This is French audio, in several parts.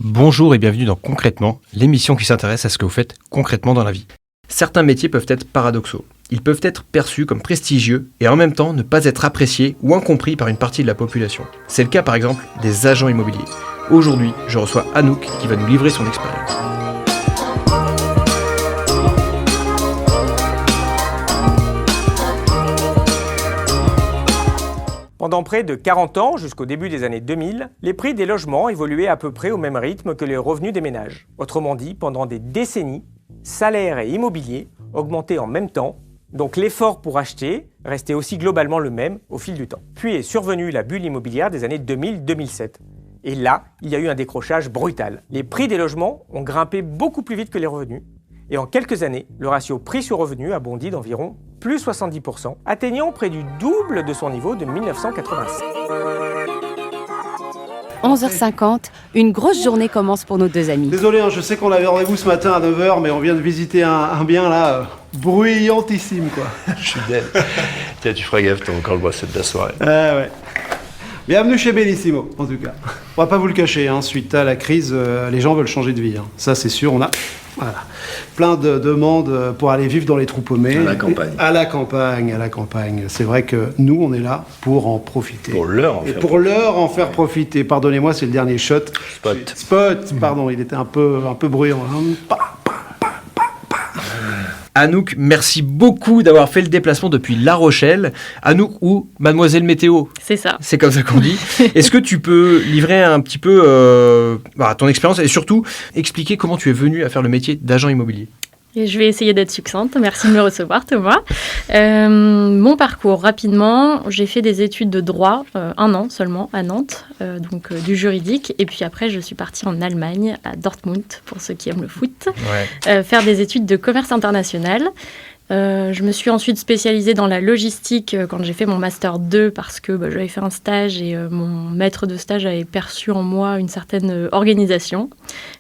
Bonjour et bienvenue dans Concrètement, l'émission qui s'intéresse à ce que vous faites concrètement dans la vie. Certains métiers peuvent être paradoxaux. Ils peuvent être perçus comme prestigieux et en même temps ne pas être appréciés ou incompris par une partie de la population. C'est le cas par exemple des agents immobiliers. Aujourd'hui, je reçois Anouk qui va nous livrer son expérience. Pendant près de 40 ans, jusqu'au début des années 2000, les prix des logements évoluaient à peu près au même rythme que les revenus des ménages. Autrement dit, pendant des décennies, salaires et immobilier augmentaient en même temps, donc l'effort pour acheter restait aussi globalement le même au fil du temps. Puis est survenue la bulle immobilière des années 2000-2007. Et là, il y a eu un décrochage brutal. Les prix des logements ont grimpé beaucoup plus vite que les revenus. Et en quelques années, le ratio prix sur revenu a bondi d'environ plus 70%, atteignant près du double de son niveau de 1986. 11h50, une grosse journée commence pour nos deux amis. Désolé, je sais qu'on avait rendez-vous ce matin à 9h, mais on vient de visiter un bien là, bruyantissime quoi. Je suis dead. Tiens, tu feras gaffe, t'as encore le boisset de la soirée. Ouais. Bienvenue chez Bellissimo, en tout cas. On va pas vous le cacher, suite à la crise, les gens veulent changer de vie. Ça c'est sûr, on a plein de demandes pour aller vivre dans les trous paumés. À la campagne. À la campagne. C'est vrai que nous, on est là pour en profiter. Pour leur en faire profiter. Pardonnez-moi, c'est le dernier shot. Spot, pardon, il était un peu bruyant. Anouk, merci beaucoup d'avoir fait le déplacement depuis La Rochelle. Anouk ou Mademoiselle Météo. C'est ça. C'est comme ça qu'on dit. Est-ce que tu peux livrer un petit peu ton expérience et surtout expliquer comment tu es venue à faire le métier d'agent immobilier ? Et je vais essayer d'être succincte. Merci de me recevoir, Thomas. Mon parcours, rapidement, j'ai fait des études de droit, 1 an seulement, à Nantes, du juridique. Et puis après, je suis partie en Allemagne, à Dortmund, pour ceux qui aiment le foot, faire des études de commerce international. Je me suis ensuite spécialisée dans la logistique quand j'ai fait mon Master 2 parce que j'avais fait un stage et mon maître de stage avait perçu en moi une certaine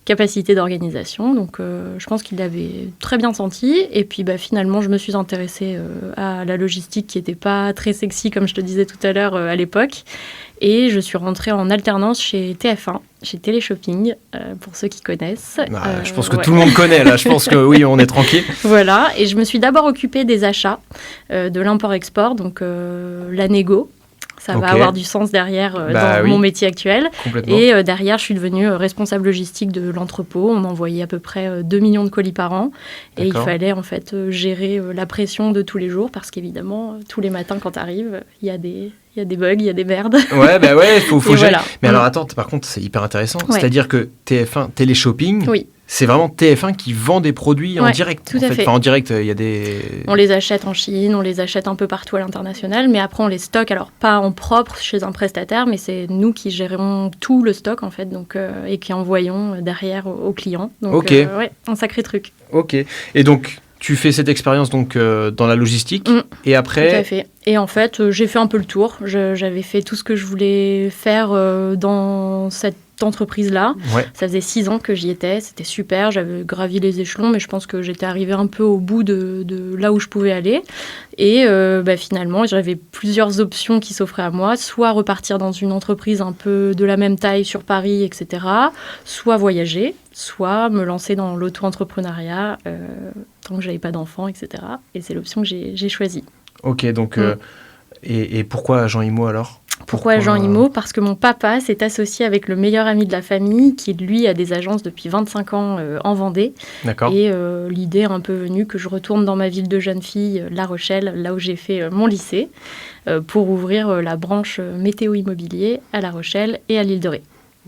capacité d'organisation. Donc je pense qu'il l'avait très bien senti. Et puis finalement, je me suis intéressée à la logistique qui n'était pas très sexy, comme je te disais tout à l'heure, à l'époque. Et je suis rentrée en alternance chez TF1, chez Téléshopping, pour ceux qui connaissent. Je pense que tout le monde connaît, là. Je pense que oui, on est tranquille. Voilà, et je me suis d'abord occupée des achats, de l'import-export, donc la négo. Ça va avoir du sens derrière mon métier actuel. Et derrière, je suis devenue responsable logistique de l'entrepôt. On envoyait à peu près 2 millions de colis par an. Et il fallait en fait gérer la pression de tous les jours parce qu'évidemment, tous les matins quand tu arrives, il y a des bugs, il y a des merdes. Faut gérer. Voilà. Mais alors attends, par contre, c'est hyper intéressant. Ouais. C'est-à-dire que TF1, Téléshopping, c'est vraiment TF1 qui vend des produits en direct. Tout à fait. Enfin, en direct, il y a des... On les achète en Chine, on les achète un peu partout à l'international, mais après on les stocke, alors pas en propre chez un prestataire, mais c'est nous qui gérons tout le stock en fait, et qui envoyons derrière aux clients. Donc un sacré truc. Ok. Et donc... Tu fais cette expérience dans la logistique et après... Tout à fait. Et en fait, j'ai fait un peu le tour. J'avais fait tout ce que je voulais faire dans cette entreprise-là. Ouais. Ça faisait 6 ans que j'y étais. C'était super. J'avais gravi les échelons, mais je pense que j'étais arrivée un peu au bout de là où je pouvais aller. Et finalement, j'avais plusieurs options qui s'offraient à moi. Soit repartir dans une entreprise un peu de la même taille sur Paris, etc. Soit voyager. Soit me lancer dans l'auto-entrepreneuriat tant que je n'avais pas d'enfants, etc. Et c'est l'option que j'ai choisie. Ok, donc... Et pourquoi agent IMO alors ? Pourquoi agent IMO ? Parce que mon papa s'est associé avec le meilleur ami de la famille qui, lui, a des agences depuis 25 ans en Vendée. D'accord. Et l'idée est un peu venue que je retourne dans ma ville de jeune fille, La Rochelle, là où j'ai fait mon lycée, pour ouvrir la branche météo immobilier à La Rochelle et à l'île de Ré.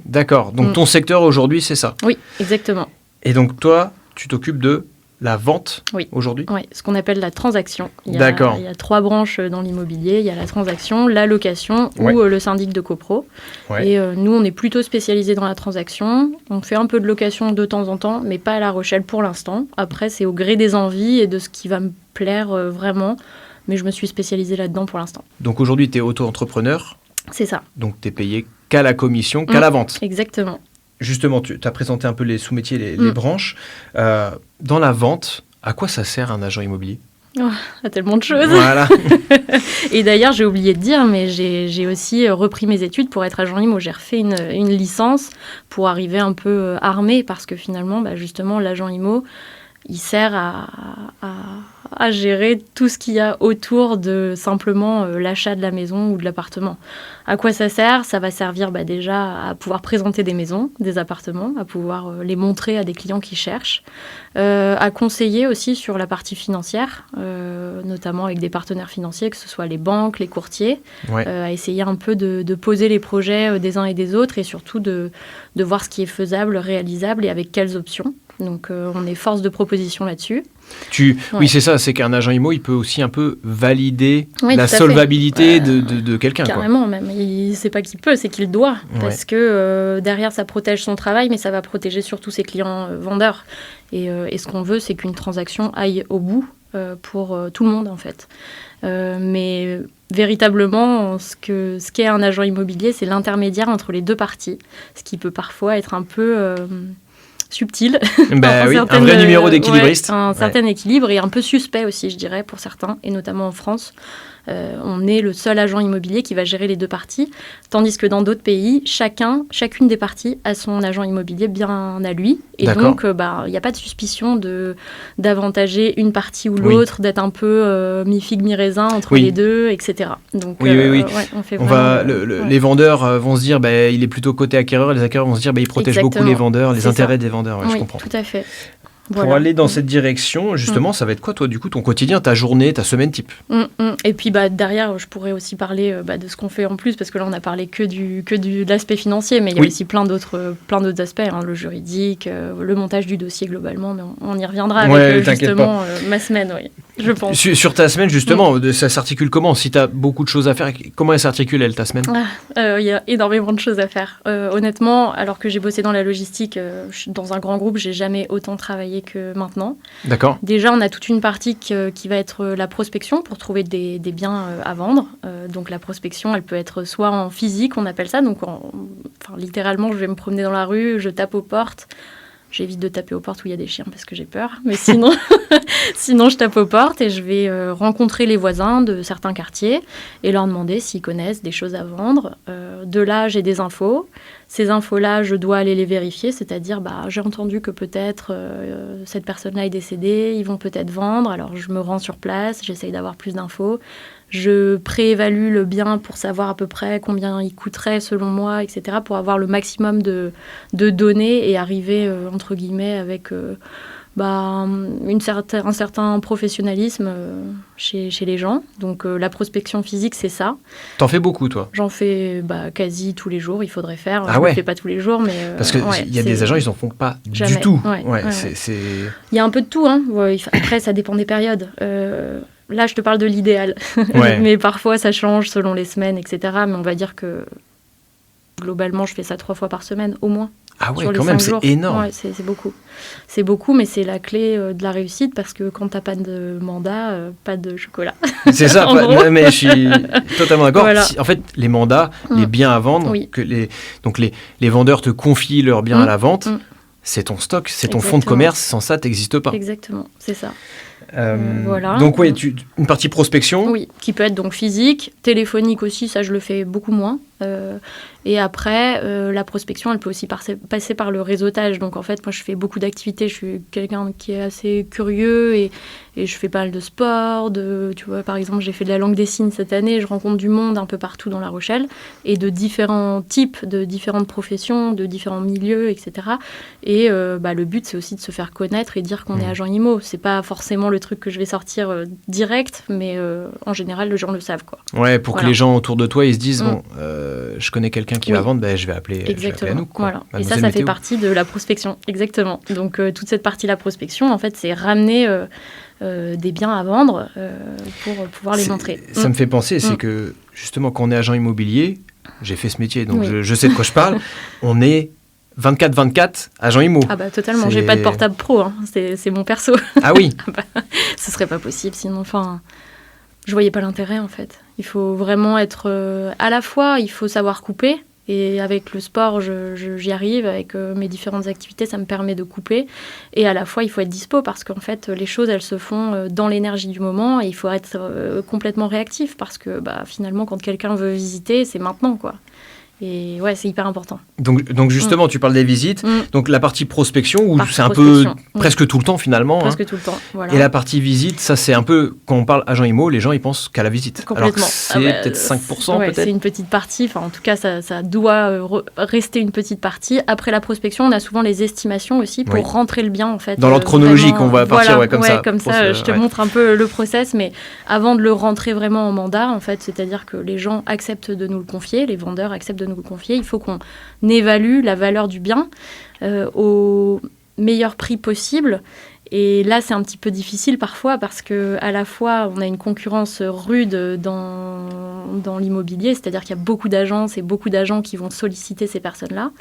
D'accord. Donc ton secteur aujourd'hui, c'est ça ? Oui, exactement. Et donc toi, tu t'occupes de la vente aujourd'hui ? Oui, ce qu'on appelle la transaction. D'accord. Il y a 3 branches dans l'immobilier. Il y a la transaction, la location ou le syndic de copro. Ouais. Et nous, on est plutôt spécialisés dans la transaction. On fait un peu de location de temps en temps, mais pas à La Rochelle pour l'instant. Après, c'est au gré des envies et de ce qui va me plaire vraiment. Mais je me suis spécialisée là-dedans pour l'instant. Donc aujourd'hui, tu es auto-entrepreneur ? C'est ça. Donc tu es payé qu'à la commission, qu'à la vente ? Exactement. Justement, tu as présenté un peu les sous-métiers, les branches. Dans la vente, à quoi ça sert un agent immobilier ? À tellement de choses. Voilà. Et d'ailleurs, j'ai oublié de dire, mais j'ai aussi repris mes études pour être agent IMO. J'ai refait une licence pour arriver un peu armée, parce que finalement, justement, l'agent IMO, il sert à gérer tout ce qu'il y a autour de simplement l'achat de la maison ou de l'appartement. À quoi ça sert ? Ça va servir déjà à pouvoir présenter des maisons, des appartements, à pouvoir les montrer à des clients qui cherchent, à conseiller aussi sur la partie financière, notamment avec des partenaires financiers, que ce soit les banques, les courtiers, à essayer un peu de poser les projets des uns et des autres, et surtout de voir ce qui est faisable, réalisable et avec quelles options. Donc on est force de proposition là-dessus. Oui, c'est ça, c'est qu'un agent IMO, il peut aussi un peu valider Oui, la tout à solvabilité fait. de quelqu'un. Carrément, même. C'est pas qu'il peut, c'est qu'il doit. Parce que derrière, ça protège son travail, mais ça va protéger surtout ses clients vendeurs. Et ce qu'on veut, c'est qu'une transaction aille au bout pour tout le monde, en fait. Mais véritablement, ce qu'est un agent immobilier, c'est l'intermédiaire entre les deux parties, ce qui peut parfois être un peu subtil. Un vrai numéro d'équilibriste. Un certain équilibre, et un peu suspect aussi, je dirais, pour certains, et notamment en France. On est le seul agent immobilier qui va gérer les deux parties, tandis que dans d'autres pays, chacune des parties a son agent immobilier bien à lui. Et donc, il n'y a pas de suspicion d'avantager une partie ou l'autre, d'être un peu mi-figue, mi-raisin entre les deux, etc. Donc, on fait les vendeurs vont se dire il est plutôt côté acquéreur, et les acquéreurs vont se dire il protège beaucoup les vendeurs, les intérêts des vendeurs. Je comprends. Tout à fait. Pour aller dans cette direction, justement, ça va être quoi, toi, du coup, ton quotidien, ta journée, ta semaine type ? Et puis, derrière, je pourrais aussi parler de ce qu'on fait en plus, parce que là, on a parlé que de l'aspect financier, mais il y a aussi plein d'autres aspects, le juridique, le montage du dossier globalement, mais on y reviendra avec justement ma semaine, je pense. Sur ta semaine, justement, ça s'articule comment ? Si tu as beaucoup de choses à faire, comment elle s'articule, ta semaine ? Il y a énormément de choses à faire. Honnêtement, alors que j'ai bossé dans la logistique, dans un grand groupe, j'ai jamais autant travaillé que maintenant. D'accord. Déjà, on a toute une partie qui va être la prospection pour trouver des biens à vendre. Donc la prospection, elle peut être soit en physique, on appelle ça. Donc littéralement, je vais me promener dans la rue, je tape aux portes. J'évite de taper aux portes où il y a des chiens parce que j'ai peur. Mais sinon, je tape aux portes et je vais rencontrer les voisins de certains quartiers et leur demander s'ils connaissent des choses à vendre. De là, j'ai des infos. Ces infos-là, je dois aller les vérifier, c'est-à-dire j'ai entendu que peut-être cette personne-là est décédée, ils vont peut-être vendre, alors je me rends sur place, j'essaye d'avoir plus d'infos. Je préévalue le bien pour savoir à peu près combien il coûterait selon moi, etc., pour avoir le maximum de données et arriver, entre guillemets, avec un certain professionnalisme chez les gens. Donc la prospection physique, c'est ça. T'en fais beaucoup, toi ? J'en fais quasi tous les jours, il faudrait faire. Ah je ne le fais pas tous les jours, mais... Parce qu'il y a des agents, ils n'en font pas jamais. Du tout. Il y a un peu de tout. Après, ça dépend des périodes. Là, je te parle de l'idéal. Mais parfois, ça change selon les semaines, etc. Mais on va dire que globalement, je fais ça 3 fois par semaine, au moins. Ah ouais, quand même, c'est énorme. Ouais, c'est beaucoup. C'est beaucoup, mais c'est la clé de la réussite, parce que quand tu n'as pas de mandat, pas de chocolat. C'est ça, mais je suis totalement d'accord. Voilà. En fait, les mandats, les biens à vendre, que les vendeurs te confient leurs biens à la vente, c'est ton stock, c'est ton fonds de commerce. Sans ça, tu n'existes pas. Exactement, c'est ça. Voilà. Donc une partie prospection. Oui, qui peut être donc physique, téléphonique aussi, ça je le fais beaucoup moins. Et après, la prospection, elle peut aussi passer par le réseautage. Donc en fait, moi je fais beaucoup d'activités, je suis quelqu'un qui est assez curieux et je fais pas mal de sport. Tu vois, par exemple, j'ai fait de la langue des signes cette année, je rencontre du monde un peu partout dans La Rochelle et de différents types, de différentes professions, de différents milieux, etc. Et le but, c'est aussi de se faire connaître et dire qu'on est agent IMO. C'est pas forcément le truc que je vais sortir direct, mais en général, les gens le savent, quoi. Ouais, pour que les gens autour de toi, ils se disent je connais quelqu'un qui va vendre, je vais appeler Anouk. Voilà. Et ça fait partie de la prospection. Exactement. Donc, toute cette partie de la prospection, en fait, c'est ramener des biens à vendre pour pouvoir les montrer. Ça me fait penser, c'est que, justement, quand on est agent immobilier, j'ai fait ce métier, donc je sais de quoi je parle, on est 24/24 agent IMO. Ah totalement, j'ai pas de portable pro, c'est mon perso. Ah oui. Ce serait pas possible, sinon, je voyais pas l'intérêt, en fait. Il faut vraiment être... à la fois, il faut savoir couper, Et avec le sport, j'y arrive. Avec mes différentes activités, ça me permet de couper. Et à la fois, il faut être dispo parce qu'en fait, les choses, elles se font dans l'énergie du moment. Et il faut être complètement réactif parce que finalement, quand quelqu'un veut visiter, c'est maintenant, quoi. Et ouais, c'est hyper important. Donc justement, tu parles des visites. Donc la partie prospection, où c'est un peu prospection, presque tout le temps finalement. Presque tout le temps, voilà. Et la partie visite, ça c'est un peu, quand on parle agent IMO, les gens ils pensent qu'à la visite. Alors que c'est peut-être 5% peut-être. C'est une petite partie, enfin en tout cas ça doit rester une petite partie. Après la prospection, on a souvent les estimations aussi pour rentrer le bien en fait. Dans l'ordre chronologique, on va partir comme ça. Comme ça, je te montre un peu le process, mais avant de le rentrer vraiment en mandat, en fait, c'est-à-dire que les gens acceptent de nous le confier, les vendeurs acceptent de nous le confier, il faut qu'on évalue la valeur du bien au meilleur prix possible. Et là, c'est un petit peu difficile parfois parce qu'à la fois, on a une concurrence rude dans l'immobilier, c'est-à-dire qu'il y a beaucoup d'agences et beaucoup d'agents qui vont solliciter ces personnes-là.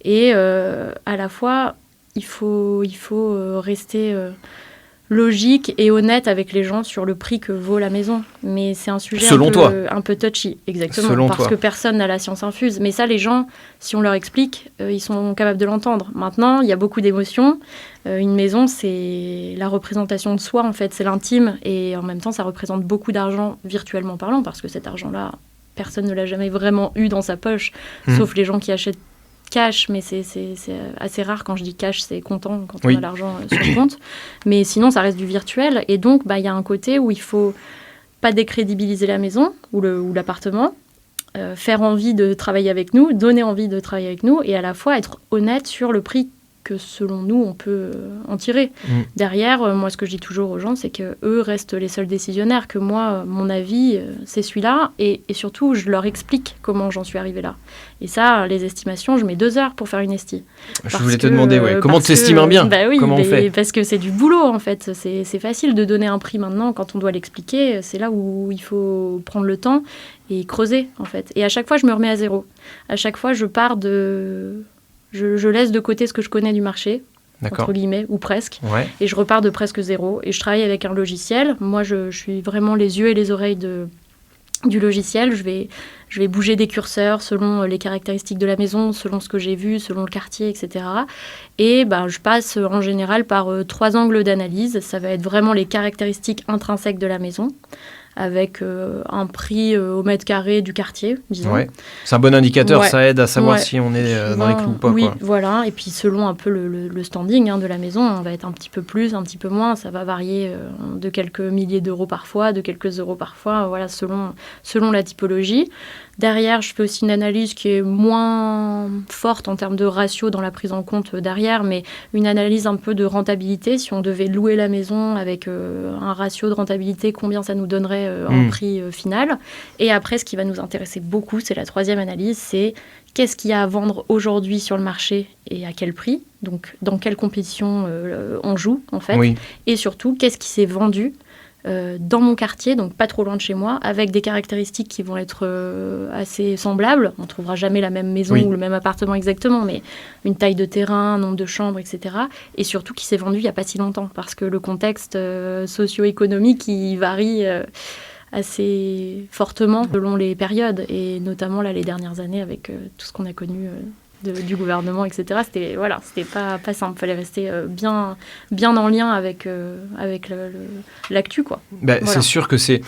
Et à la fois, il faut rester logique et honnête avec les gens sur le prix que vaut la maison. Mais c'est un sujet un peu touchy, exactement, parce que personne n'a la science infuse. Mais ça, les gens, si on leur explique, ils sont capables de l'entendre. Maintenant, il y a beaucoup d'émotions. Une maison, c'est la représentation de soi, en fait, c'est l'intime. Et en même temps, ça représente beaucoup d'argent, virtuellement parlant, parce que cet argent-là, personne ne l'a jamais vraiment eu dans sa poche, sauf les gens qui achètent cash, mais c'est assez rare. Quand je dis cash, c'est comptant quand on a l'argent sur le compte. Mais sinon, ça reste du virtuel. Et donc, y a un côté où il faut pas décrédibiliser la maison ou l'appartement, faire envie de travailler avec nous, donner envie de travailler avec nous, et à la fois être honnête sur le prix que selon nous, on peut en tirer. Derrière, moi, ce que je dis toujours aux gens, c'est qu'eux restent les seuls décisionnaires, que moi, mon avis, c'est celui-là, et surtout, je leur explique comment j'en suis arrivée là. Et ça, les estimations, je mets 2 heures pour faire une esti. Je voulais te demander, comment tu estimes un bien ? Comment on fait ? Parce que c'est du boulot, en fait. C'est facile de donner un prix maintenant, quand on doit l'expliquer. C'est là où il faut prendre le temps et creuser, en fait. Et à chaque fois, je me remets à zéro. À chaque fois, je pars de... Je laisse de côté ce que je connais du marché, entre guillemets, ou presque, et je repars de presque zéro. Et je travaille avec un logiciel. Moi, je suis vraiment les yeux et les oreilles du logiciel. Je vais bouger des curseurs selon les caractéristiques de la maison, selon ce que j'ai vu, selon le quartier, etc. Et je passe en général par 3 angles d'analyse. Ça va être vraiment les caractéristiques intrinsèques de la maison, avec un prix au mètre carré du quartier, disons. Ouais. C'est un bon indicateur, ça aide à savoir si on est dans les clous ou pas. Oui, voilà. Et puis selon un peu le standing de la maison, on va être un petit peu plus, un petit peu moins. Ça va varier de quelques milliers d'euros parfois, de quelques euros parfois, voilà, selon la typologie. Derrière, je fais aussi une analyse qui est moins forte en termes de ratio dans la prise en compte derrière, mais une analyse un peu de rentabilité. Si on devait louer la maison avec un ratio de rentabilité, combien ça nous donnerait en prix final. Et après, ce qui va nous intéresser beaucoup, c'est la 3e analyse, c'est qu'est-ce qu'il y a à vendre aujourd'hui sur le marché et à quel prix. Donc, dans quelle compétition on joue, en fait. Oui. Et surtout, qu'est-ce qui s'est vendu dans mon quartier, donc pas trop loin de chez moi, avec des caractéristiques qui vont être assez semblables. On ne trouvera jamais la même maison ou le même appartement exactement, mais une taille de terrain, un nombre de chambres, etc. Et surtout qui s'est vendu il n'y a pas si longtemps, parce que le contexte socio-économique, il varie assez fortement selon les périodes, et notamment là, les dernières années avec tout ce qu'on a connu du gouvernement, etc. C'était pas simple. Il fallait rester bien en lien avec l'actu, quoi. Voilà. C'est sûr que c'est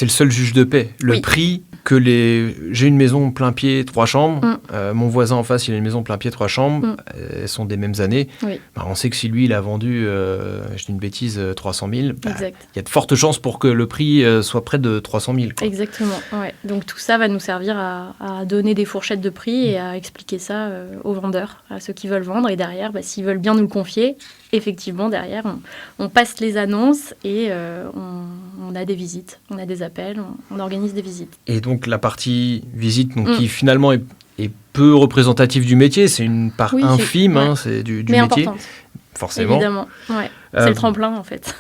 le seul juge de paix. Le prix que j'ai une maison plein pied, 3 chambres. Mon voisin en face, il a une maison plein pied, 3 chambres. Elles sont des mêmes années. On sait que si lui, il a vendu, je dis une bêtise, 300 000, il y a de fortes chances pour que le prix soit près de 300 000. Quoi. Exactement. Ouais. Donc tout ça va nous servir à donner des fourchettes de prix et à expliquer ça aux vendeurs, à ceux qui veulent vendre. Et derrière, s'ils veulent bien nous le confier, effectivement, derrière, on passe les annonces et on a des visites, on a des appels, on organise des visites. Et donc la partie visite, qui finalement est peu représentative du métier, c'est une part infime, c'est du métier. Importante. Forcément. Évidemment, c'est le tremplin en fait.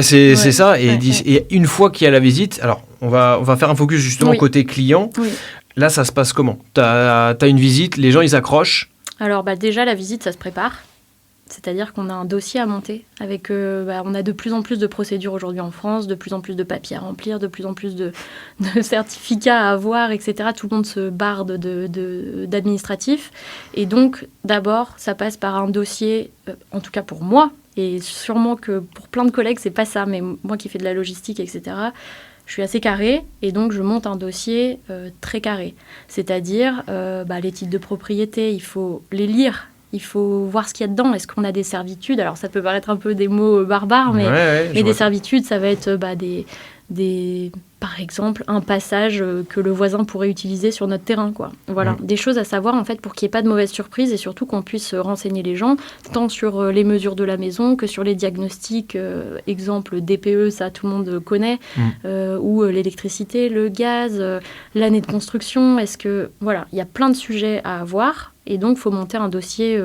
C'est ça, et une fois qu'il y a la visite, alors on va faire un focus justement côté client. Là, ça se passe comment ? T'as une visite, les gens ils accrochent. Alors déjà, la visite, ça se prépare. C'est-à-dire qu'on a un dossier à monter. On a de plus en plus de procédures aujourd'hui en France, de plus en plus de papiers à remplir, de plus en plus de certificats à avoir, etc. Tout le monde se barde d'administratif. Et donc, d'abord, ça passe par un dossier, en tout cas pour moi, et sûrement que pour plein de collègues, c'est pas ça, mais moi qui fais de la logistique, etc., je suis assez carrée, et donc je monte un dossier très carré. C'est-à-dire, les titres de propriété, il faut les lire. Il faut voir ce qu'il y a dedans. Est-ce qu'on a des servitudes ? Alors, ça peut paraître un peu des mots barbares, mais des servitudes, ça va être par exemple, un passage que le voisin pourrait utiliser sur notre terrain, quoi. Voilà, des choses à savoir, en fait, pour qu'il n'y ait pas de mauvaises surprises et surtout qu'on puisse renseigner les gens, tant sur les mesures de la maison que sur les diagnostics. Exemple, DPE, ça, tout le monde connaît, ou l'électricité, le gaz, l'année de construction. Voilà, il y a plein de sujets à avoir. Et donc, il faut monter un dossier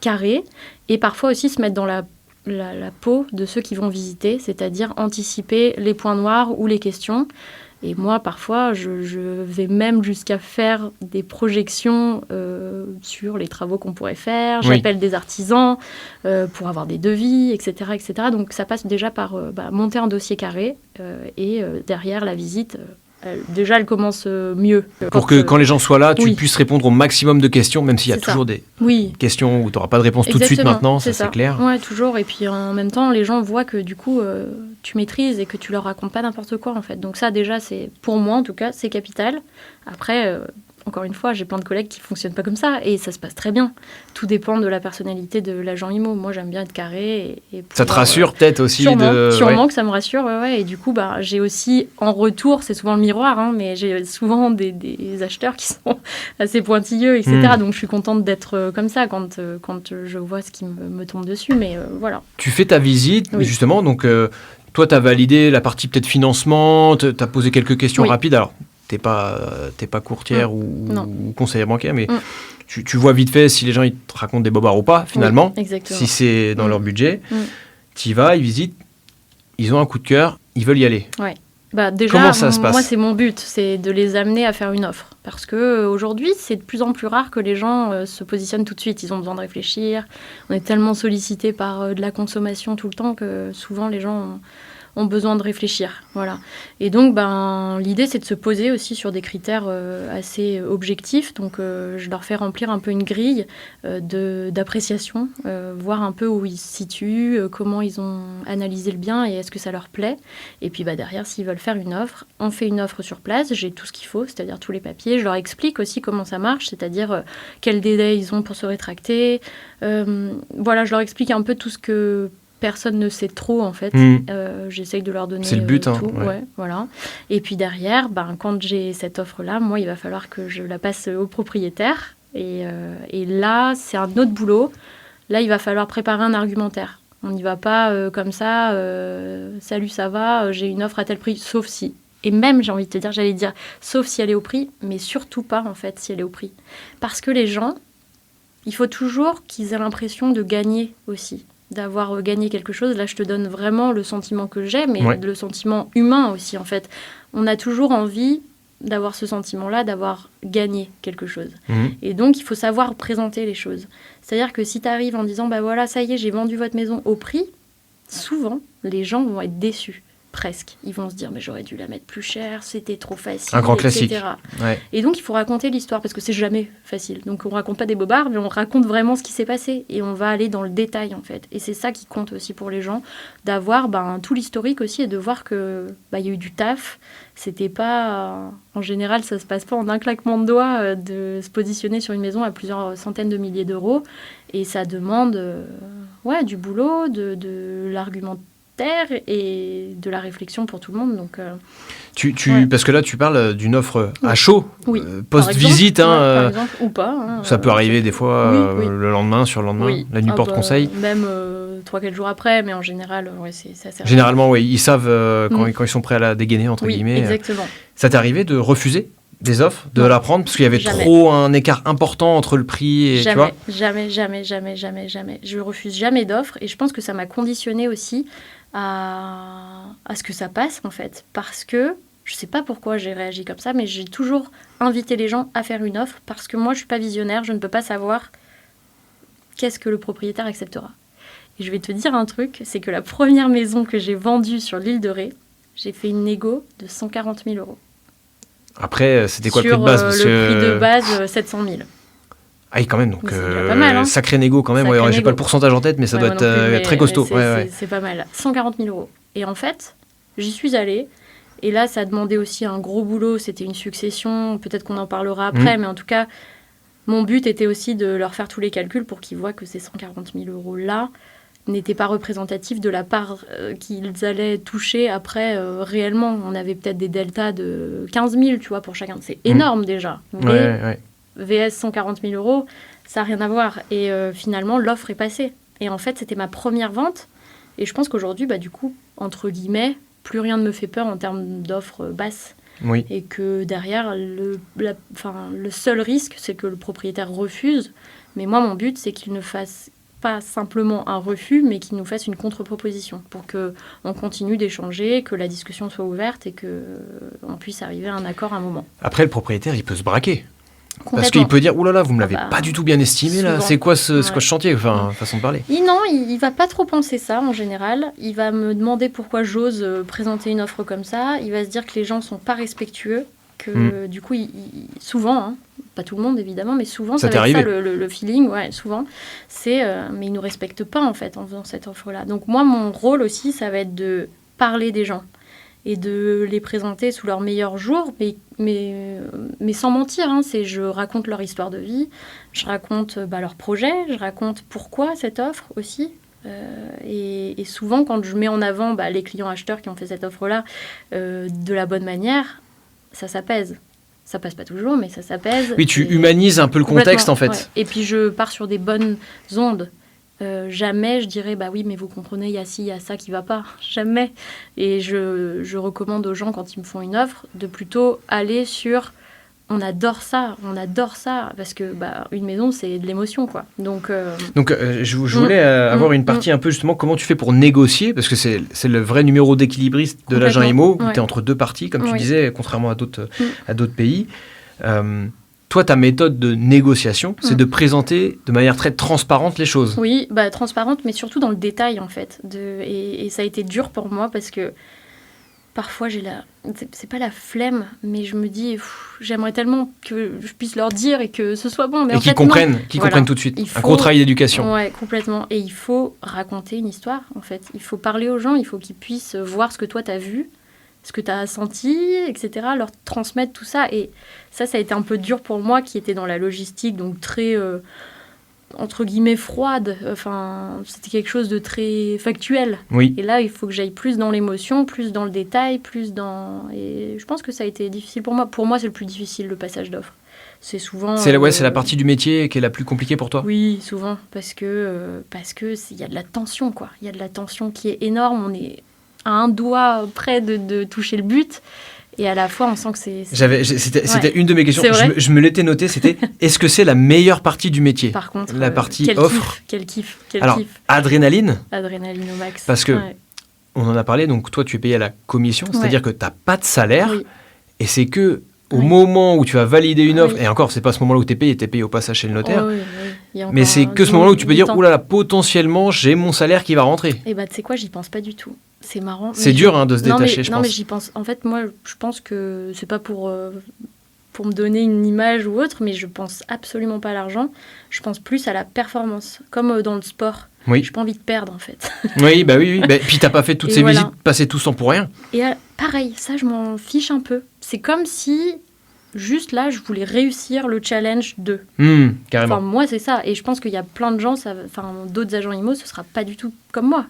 carré et parfois aussi se mettre dans la peau de ceux qui vont visiter, c'est-à-dire anticiper les points noirs ou les questions. Et moi, parfois, je vais même jusqu'à faire des projections sur les travaux qu'on pourrait faire. J'appelle des artisans pour avoir des devis, etc., etc. Donc, ça passe déjà par monter un dossier carré et derrière la visite... déjà, elle commence mieux. Pour que quand les gens soient là, tu puisses répondre au maximum de questions, même s'il y a toujours des questions où tu n'auras pas de réponse tout de suite maintenant, ça c'est clair. Oui, toujours. Et puis en même temps, les gens voient que du coup, tu maîtrises et que tu leur racontes pas n'importe quoi en fait. Donc ça déjà, c'est pour moi en tout cas, c'est capital. Après... encore une fois, j'ai plein de collègues qui ne fonctionnent pas comme ça et ça se passe très bien. Tout dépend de la personnalité de l'agent IMO. Moi, j'aime bien être carré. Ça te rassure peut-être aussi Sûrement que ça me rassure, ouais. Et du coup, j'ai aussi, en retour, c'est souvent le miroir, mais j'ai souvent des acheteurs qui sont assez pointilleux, etc. Donc, je suis contente d'être comme ça quand je vois ce qui me tombe dessus. Mais voilà. Tu fais ta visite, justement, donc toi, tu as validé la partie peut-être financement, tu as posé quelques questions rapides. Alors, t'es pas courtière ou conseillère bancaire, mais tu vois vite fait si les gens ils te racontent des bobards ou pas, finalement. Exactement. Si c'est dans leur budget, tu y vas, ils visitent, ils ont un coup de cœur, ils veulent y aller. Ouais. Déjà, comment ça se passe ? Moi, c'est mon but, c'est de les amener à faire une offre. Parce qu'aujourd'hui, c'est de plus en plus rare que les gens se positionnent tout de suite. Ils ont besoin de réfléchir. On est tellement sollicités par de la consommation tout le temps que souvent, les gens ont besoin de réfléchir. Voilà. Et donc, l'idée, c'est de se poser aussi sur des critères assez objectifs. Donc, je leur fais remplir un peu une grille d'appréciation, voir un peu où ils se situent, comment ils ont analysé le bien et est-ce que ça leur plaît. Et puis, derrière, s'ils veulent faire une offre, on fait une offre sur place. J'ai tout ce qu'il faut, c'est-à-dire tous les papiers. Je leur explique aussi comment ça marche, c'est-à-dire quel délai ils ont pour se rétracter. Je leur explique un peu tout ce que personne ne sait trop, en fait. J'essaye de leur donner c'est le but, tout. Voilà. Et puis derrière, quand j'ai cette offre-là, moi, il va falloir que je la passe au propriétaire. Et là, c'est un autre boulot. Là, il va falloir préparer un argumentaire. On n'y va pas comme ça, salut, ça va, j'ai une offre à tel prix, sauf si. Et même, j'ai envie de te dire, j'allais dire, sauf si elle est au prix, mais surtout pas, en fait, si elle est au prix. Parce que les gens, il faut toujours qu'ils aient l'impression de gagner aussi, d'avoir gagné quelque chose. Là, je te donne vraiment le sentiment que j'ai, mais le sentiment humain aussi, en fait. On a toujours envie d'avoir ce sentiment-là, d'avoir gagné quelque chose. Et donc, il faut savoir présenter les choses. C'est-à-dire que si tu arrives en disant, voilà, ça y est, j'ai vendu votre maison au prix, souvent, les gens vont être déçus. Presque. Ils vont se dire, mais j'aurais dû la mettre plus cher, c'était trop facile, un grand etc. classique. Et donc, il faut raconter l'histoire, parce que c'est jamais facile. Donc, on raconte pas des bobards, mais on raconte vraiment ce qui s'est passé. Et on va aller dans le détail, en fait. Et c'est ça qui compte aussi pour les gens, d'avoir tout l'historique aussi, et de voir que y a eu du taf. C'était pas... en général, ça se passe pas en un claquement de doigts de se positionner sur une maison à plusieurs centaines de milliers d'euros. Et ça demande du boulot, de l'argumentaire et de la réflexion pour tout le monde. Donc, parce que là, tu parles d'une offre à chaud, post-visite. Par exemple, ou pas. Ça peut arriver des fois le lendemain, sur le lendemain, la nuit porte-conseil. Même 3-4 jours après, mais en général, c'est assez... Généralement, ils savent quand ils sont prêts à la dégainer, entre guillemets. Exactement. Ça t'est arrivé de refuser des offres, de la prendre, parce qu'il y avait trop un écart important entre le prix et... Jamais. Je refuse jamais d'offres, et je pense que ça m'a conditionnée aussi à ce que ça passe, en fait. Parce que, je sais pas pourquoi j'ai réagi comme ça, mais j'ai toujours invité les gens à faire une offre, parce que moi, je suis pas visionnaire, je ne peux pas savoir qu'est-ce que le propriétaire acceptera. Et je vais te dire un truc, c'est que la première maison que j'ai vendue sur l'île de Ré, j'ai fait une négo de 140 000 euros. Après, c'était quoi le Sur prix de base parce le prix que... de base, 700 000. Ah oui, quand même, donc Mais c'est déjà pas mal, hein. sacré négo quand même. Sacré Ouais, j'ai négo. pas le pourcentage en tête, mais ça Ouais, doit moi non être plus, mais très costaud. C'est pas mal. 140 000 euros. Et en fait, j'y suis allée. Et là, ça demandait aussi un gros boulot. C'était une succession. Peut-être qu'on en parlera après. Mais en tout cas, mon but était aussi de leur faire tous les calculs pour qu'ils voient que ces 140 000 euros-là n'étaient pas représentatifs de la part qu'ils allaient toucher après réellement. On avait peut-être des deltas de 15 000, tu vois, pour chacun. C'est énorme déjà. Mais VS 140 000 euros, ça n'a rien à voir. Et finalement, l'offre est passée. Et en fait, c'était ma première vente. Et je pense qu'aujourd'hui, du coup, entre guillemets, plus rien ne me fait peur en termes d'offres basses. Oui. Et que derrière, le seul risque, c'est que le propriétaire refuse. Mais moi, mon but, c'est qu'il ne fasse pas simplement un refus, mais qu'il nous fasse une contre-proposition pour qu'on continue d'échanger, que la discussion soit ouverte et qu'on puisse arriver à un accord à un moment. Après, le propriétaire, il peut se braquer. Parce Complètement. qu'il peut dire, oulala, vous me l'avez pas du tout bien estimé, là. Souvent. C'est quoi ce Ouais. chantier? Enfin, façon de parler. Non, il va pas trop penser ça en général. Il va me demander pourquoi j'ose présenter une offre comme ça. Il va se dire que les gens sont pas respectueux, que du coup, souvent, hein, pas tout le monde évidemment, mais souvent, Ça ça t'est va être ça arrivé? le feeling, ouais, souvent. C'est, mais ils nous respectent pas en fait en faisant cette offre-là. Donc moi, mon rôle aussi, ça va être de parler des gens et de les présenter sous leur meilleur jour, mais sans mentir. Hein, je raconte leur histoire de vie, je raconte leur projet, je raconte pourquoi cette offre aussi. Et souvent, quand je mets en avant les clients acheteurs qui ont fait cette offre-là de la bonne manière, ça s'apaise. Ça passe pas toujours, mais ça s'apaise. Oui, tu Et- humanises un peu le contexte, en fait. Ouais. Et puis, je pars sur des bonnes ondes. Jamais je dirais, oui, mais vous comprenez, il y a ci, il y a ça qui va pas. Jamais. Et je recommande aux gens, quand ils me font une offre, de plutôt aller sur on adore ça, parce que une maison, c'est de l'émotion, quoi. Donc, je voulais avoir une partie un peu justement comment tu fais pour négocier, parce que c'est le vrai numéro d'équilibriste de l'agent IMO, où ouais. tu es entre deux parties, comme tu Oui. disais, contrairement à d'autres pays. Toi, ta méthode de négociation, c'est de présenter de manière très transparente les choses. oui, transparente, mais surtout dans le détail, en fait. Et ça a été dur pour moi, parce que parfois, c'est pas la flemme, mais je me dis, j'aimerais tellement que je puisse leur dire et que ce soit bon. Mais Et en qu'ils fait, comprennent, non. qu'ils Voilà. comprennent tout de suite. Il Un faut- gros travail d'éducation. Ouais, complètement. Et il faut raconter une histoire, en fait. Il faut parler aux gens, il faut qu'ils puissent voir ce que toi, t'as vu, ce que t'as senti, etc., leur transmettre tout ça. Et ça a été un peu dur pour moi, qui était dans la logistique, donc très... entre guillemets froide, enfin c'était quelque chose de très factuel. Oui. Et là, il faut que j'aille plus dans l'émotion, plus dans le détail, et je pense que ça a été difficile pour moi. Pour moi, c'est le plus difficile, le passage d'offre. C'est souvent... C'est la partie du métier qui est la plus compliquée pour toi? Oui, souvent, parce que il y a de la tension, quoi. Il y a de la tension qui est énorme. On est à un doigt près de toucher le but. Et à la fois, on sent que C'était une de mes questions. C'est vrai. Je me l'étais noté, c'était est-ce que c'est la meilleure partie du métier? Par contre, la partie quel offre. kiff. Alors, adrénaline, Adrénaline au max. parce que Ouais. on en a parlé, donc toi tu es payé à la commission, c'est-à-dire que tu n'as pas de salaire, Oui. et c'est que au Oui. moment où tu vas valider une offre, Oui. et encore, c'est pas ce moment-là où tu es payé au passage chez le notaire, Oui. Il y a mais encore c'est que ce moment-là où tu peux dire, oulala, potentiellement, j'ai mon salaire qui va rentrer. Et tu sais quoi, j'y pense pas du tout. C'est marrant. C'est mais dur de se Non, détacher, je non, pense. mais j'y pense. En fait, moi, je pense que c'est pas pour me donner une image ou autre, mais je pense absolument pas à l'argent. Je pense plus à la performance, comme dans le sport. Oui. J'ai pas envie de perdre, en fait. Oui. Puis t'as pas fait toutes Et ces voilà. visites, passé tout sans pour rien. Et pareil, ça, je m'en fiche un peu. C'est comme si, juste là, je voulais réussir le challenge 2. Carrément. Enfin, moi, c'est ça. Et je pense qu'il y a plein de gens, d'autres agents IMO, ce sera pas du tout comme moi.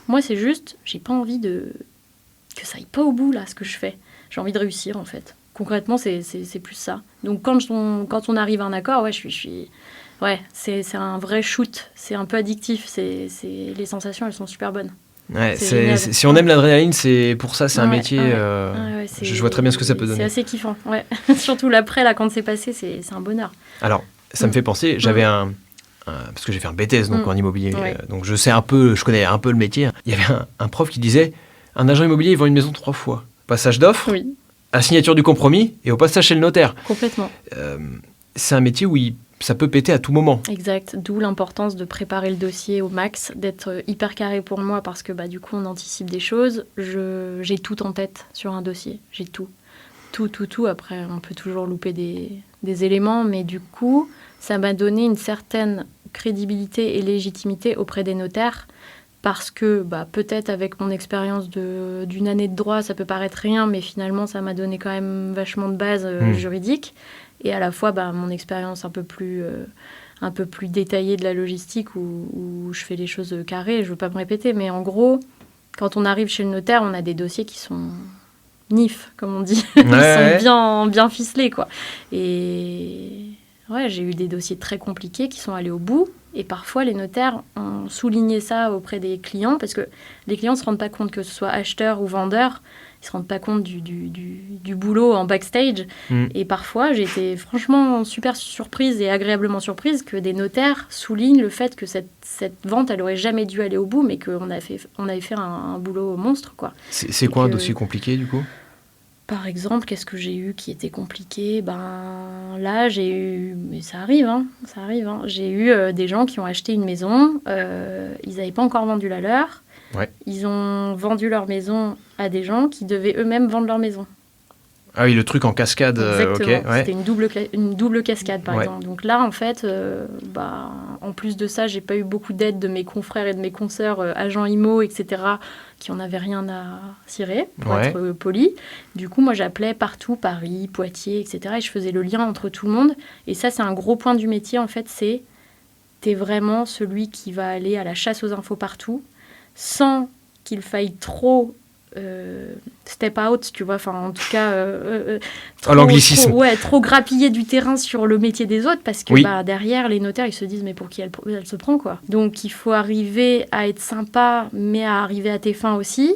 Moi, c'est juste, j'ai pas envie que ça aille pas au bout, là, ce que je fais. J'ai envie de réussir, en fait. Concrètement, c'est plus ça. Donc, quand on arrive à un accord, ouais, ouais, c'est un vrai shoot. C'est un peu addictif. Les sensations, elles sont super bonnes. Ouais, C'est génial. si on aime l'adrénaline, c'est pour ça, c'est un Ouais, métier. ouais, Je vois très bien ce que ça peut donner. C'est assez kiffant, ouais. Surtout l'après, là, quand c'est passé, c'est un bonheur. Alors, ça me fait penser, j'avais parce que j'ai fait un BTS donc en immobilier, Ouais. donc je connais un peu le métier. Il y avait un prof qui disait, un agent immobilier, il vend une maison 3 fois. Passage d'offre, Oui, à la signature du compromis et au passage chez le notaire. complètement. C'est un métier où ça peut péter à tout moment. Exact, d'où l'importance de préparer le dossier au max, d'être hyper carré pour moi parce que du coup on anticipe des choses. J'ai tout en tête sur un dossier, j'ai tout. Tout. Après, on peut toujours louper des éléments, mais du coup, ça m'a donné une certaine crédibilité et légitimité auprès des notaires parce que peut-être avec mon expérience d'une année de droit, ça peut paraître rien, mais finalement, ça m'a donné quand même vachement de base juridique. Et à la fois, mon expérience un peu plus détaillée de la logistique où je fais les choses carrées. Je ne veux pas me répéter, mais en gros, quand on arrive chez le notaire, on a des dossiers qui sont nif, comme on dit. Ils sont bien ficelés, quoi. Et ouais, j'ai eu des dossiers très compliqués qui sont allés au bout. Et parfois, les notaires ont souligné ça auprès des clients parce que les clients ne se rendent pas compte que ce soit acheteur ou vendeur. Ils ne se rendent pas compte du boulot en backstage. Et parfois, j'ai été franchement super surprise et agréablement surprise que des notaires soulignent le fait que cette vente, elle n'aurait jamais dû aller au bout, mais qu'on avait fait un boulot monstre, quoi. C'est quoi un dossier compliqué, du coup ? Par exemple, qu'est-ce que j'ai eu qui était compliqué ? Là, j'ai eu... Mais ça arrive. J'ai eu des gens qui ont acheté une maison. Ils n'avaient pas encore vendu la leur. Ouais. Ils ont vendu leur maison à des gens qui devaient eux-mêmes vendre leur maison. Ah oui, le truc en cascade. Exactement. Ouais. C'était une double cascade, par exemple. Donc là, en fait, en plus de ça, j'ai pas eu beaucoup d'aide de mes confrères et de mes consoeurs agents IMO, etc., qui en avaient rien à cirer, pour être poli. Du coup, moi, j'appelais partout, Paris, Poitiers, etc., et je faisais le lien entre tout le monde. Et ça, c'est un gros point du métier, en fait, t'es vraiment celui qui va aller à la chasse aux infos partout, sans qu'il faille trop... step out, tu vois, enfin en tout cas l'anglicisme. Trop grappiller du terrain sur le métier des autres parce que derrière les notaires ils se disent mais pour qui elle se prend, quoi. Donc il faut arriver à être sympa mais à arriver à tes fins aussi,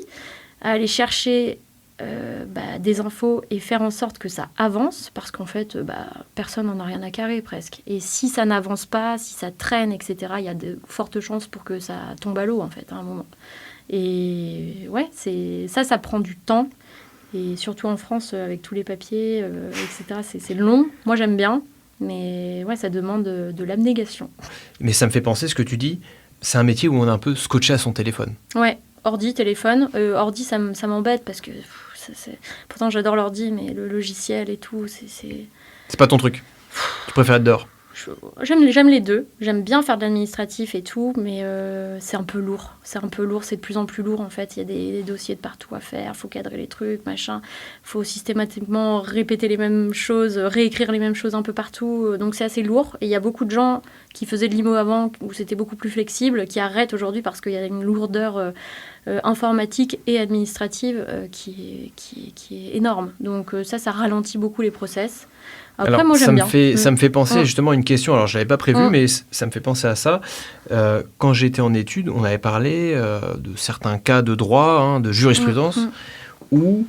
à aller chercher des infos et faire en sorte que ça avance parce qu'en fait personne n'en a rien à carrer presque, et si ça n'avance pas, si ça traîne, etc., il y a de fortes chances pour que ça tombe à l'eau en fait à un moment. Et ouais, ça prend du temps. Et surtout en France, avec tous les papiers, etc., c'est long. Moi, j'aime bien, mais ouais, ça demande de l'abnégation. Mais ça me fait penser, ce que tu dis, c'est un métier où on est un peu scotché à son téléphone. Ouais, ordi, téléphone. Ordi, ça m'embête parce que... Pourtant, j'adore l'ordi, mais le logiciel et tout, C'est pas ton truc. Tu préfères être dehors. J'aime les deux. J'aime bien faire de l'administratif et tout, mais c'est un peu lourd. C'est de plus en plus lourd, en fait. Il y a des dossiers de partout à faire, il faut cadrer les trucs, machin. Il faut systématiquement répéter les mêmes choses, réécrire les mêmes choses un peu partout. Donc c'est assez lourd. Et il y a beaucoup de gens qui faisaient de l'IMO avant, où c'était beaucoup plus flexible, qui arrêtent aujourd'hui parce qu'il y a une lourdeur informatique et administrative qui est énorme. Donc ça ralentit beaucoup les process. Après, alors, moi, j'aime bien. Ça me fait penser justement à une question. Alors, je l'avais pas prévu, mais ça me fait penser à ça. Quand j'étais en études, on avait parlé de certains cas de droit, de jurisprudence, où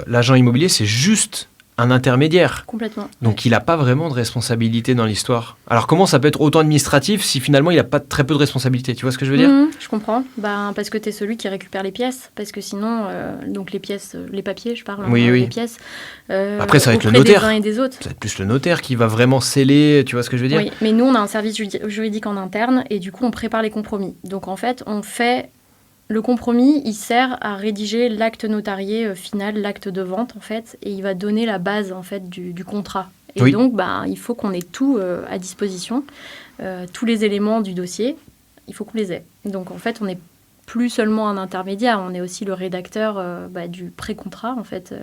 l'agent immobilier, c'est juste un intermédiaire. Complètement. Donc, il n'a pas vraiment de responsabilité dans l'histoire. Alors, comment ça peut être autant administratif si finalement, il n'a pas très peu de responsabilité ? Tu vois ce que je veux dire ? Je comprends. Parce que tu es celui qui récupère les pièces. Parce que sinon, donc les pièces, les papiers, je parle, les pièces. Après, ça va être le notaire. Des uns et des autres. Ça va être plus le notaire qui va vraiment sceller, tu vois ce que je veux dire ? Oui, mais nous, on a un service juridique en interne et du coup, on prépare les compromis. Donc, en fait, on fait... Le compromis, il sert à rédiger l'acte notarié final, l'acte de vente, en fait, et il va donner la base, en fait, du contrat. Et donc, il faut qu'on ait tout à disposition, tous les éléments du dossier, il faut qu'on les ait. Donc, en fait, on n'est plus seulement un intermédiaire, on est aussi le rédacteur du pré-contrat, en fait,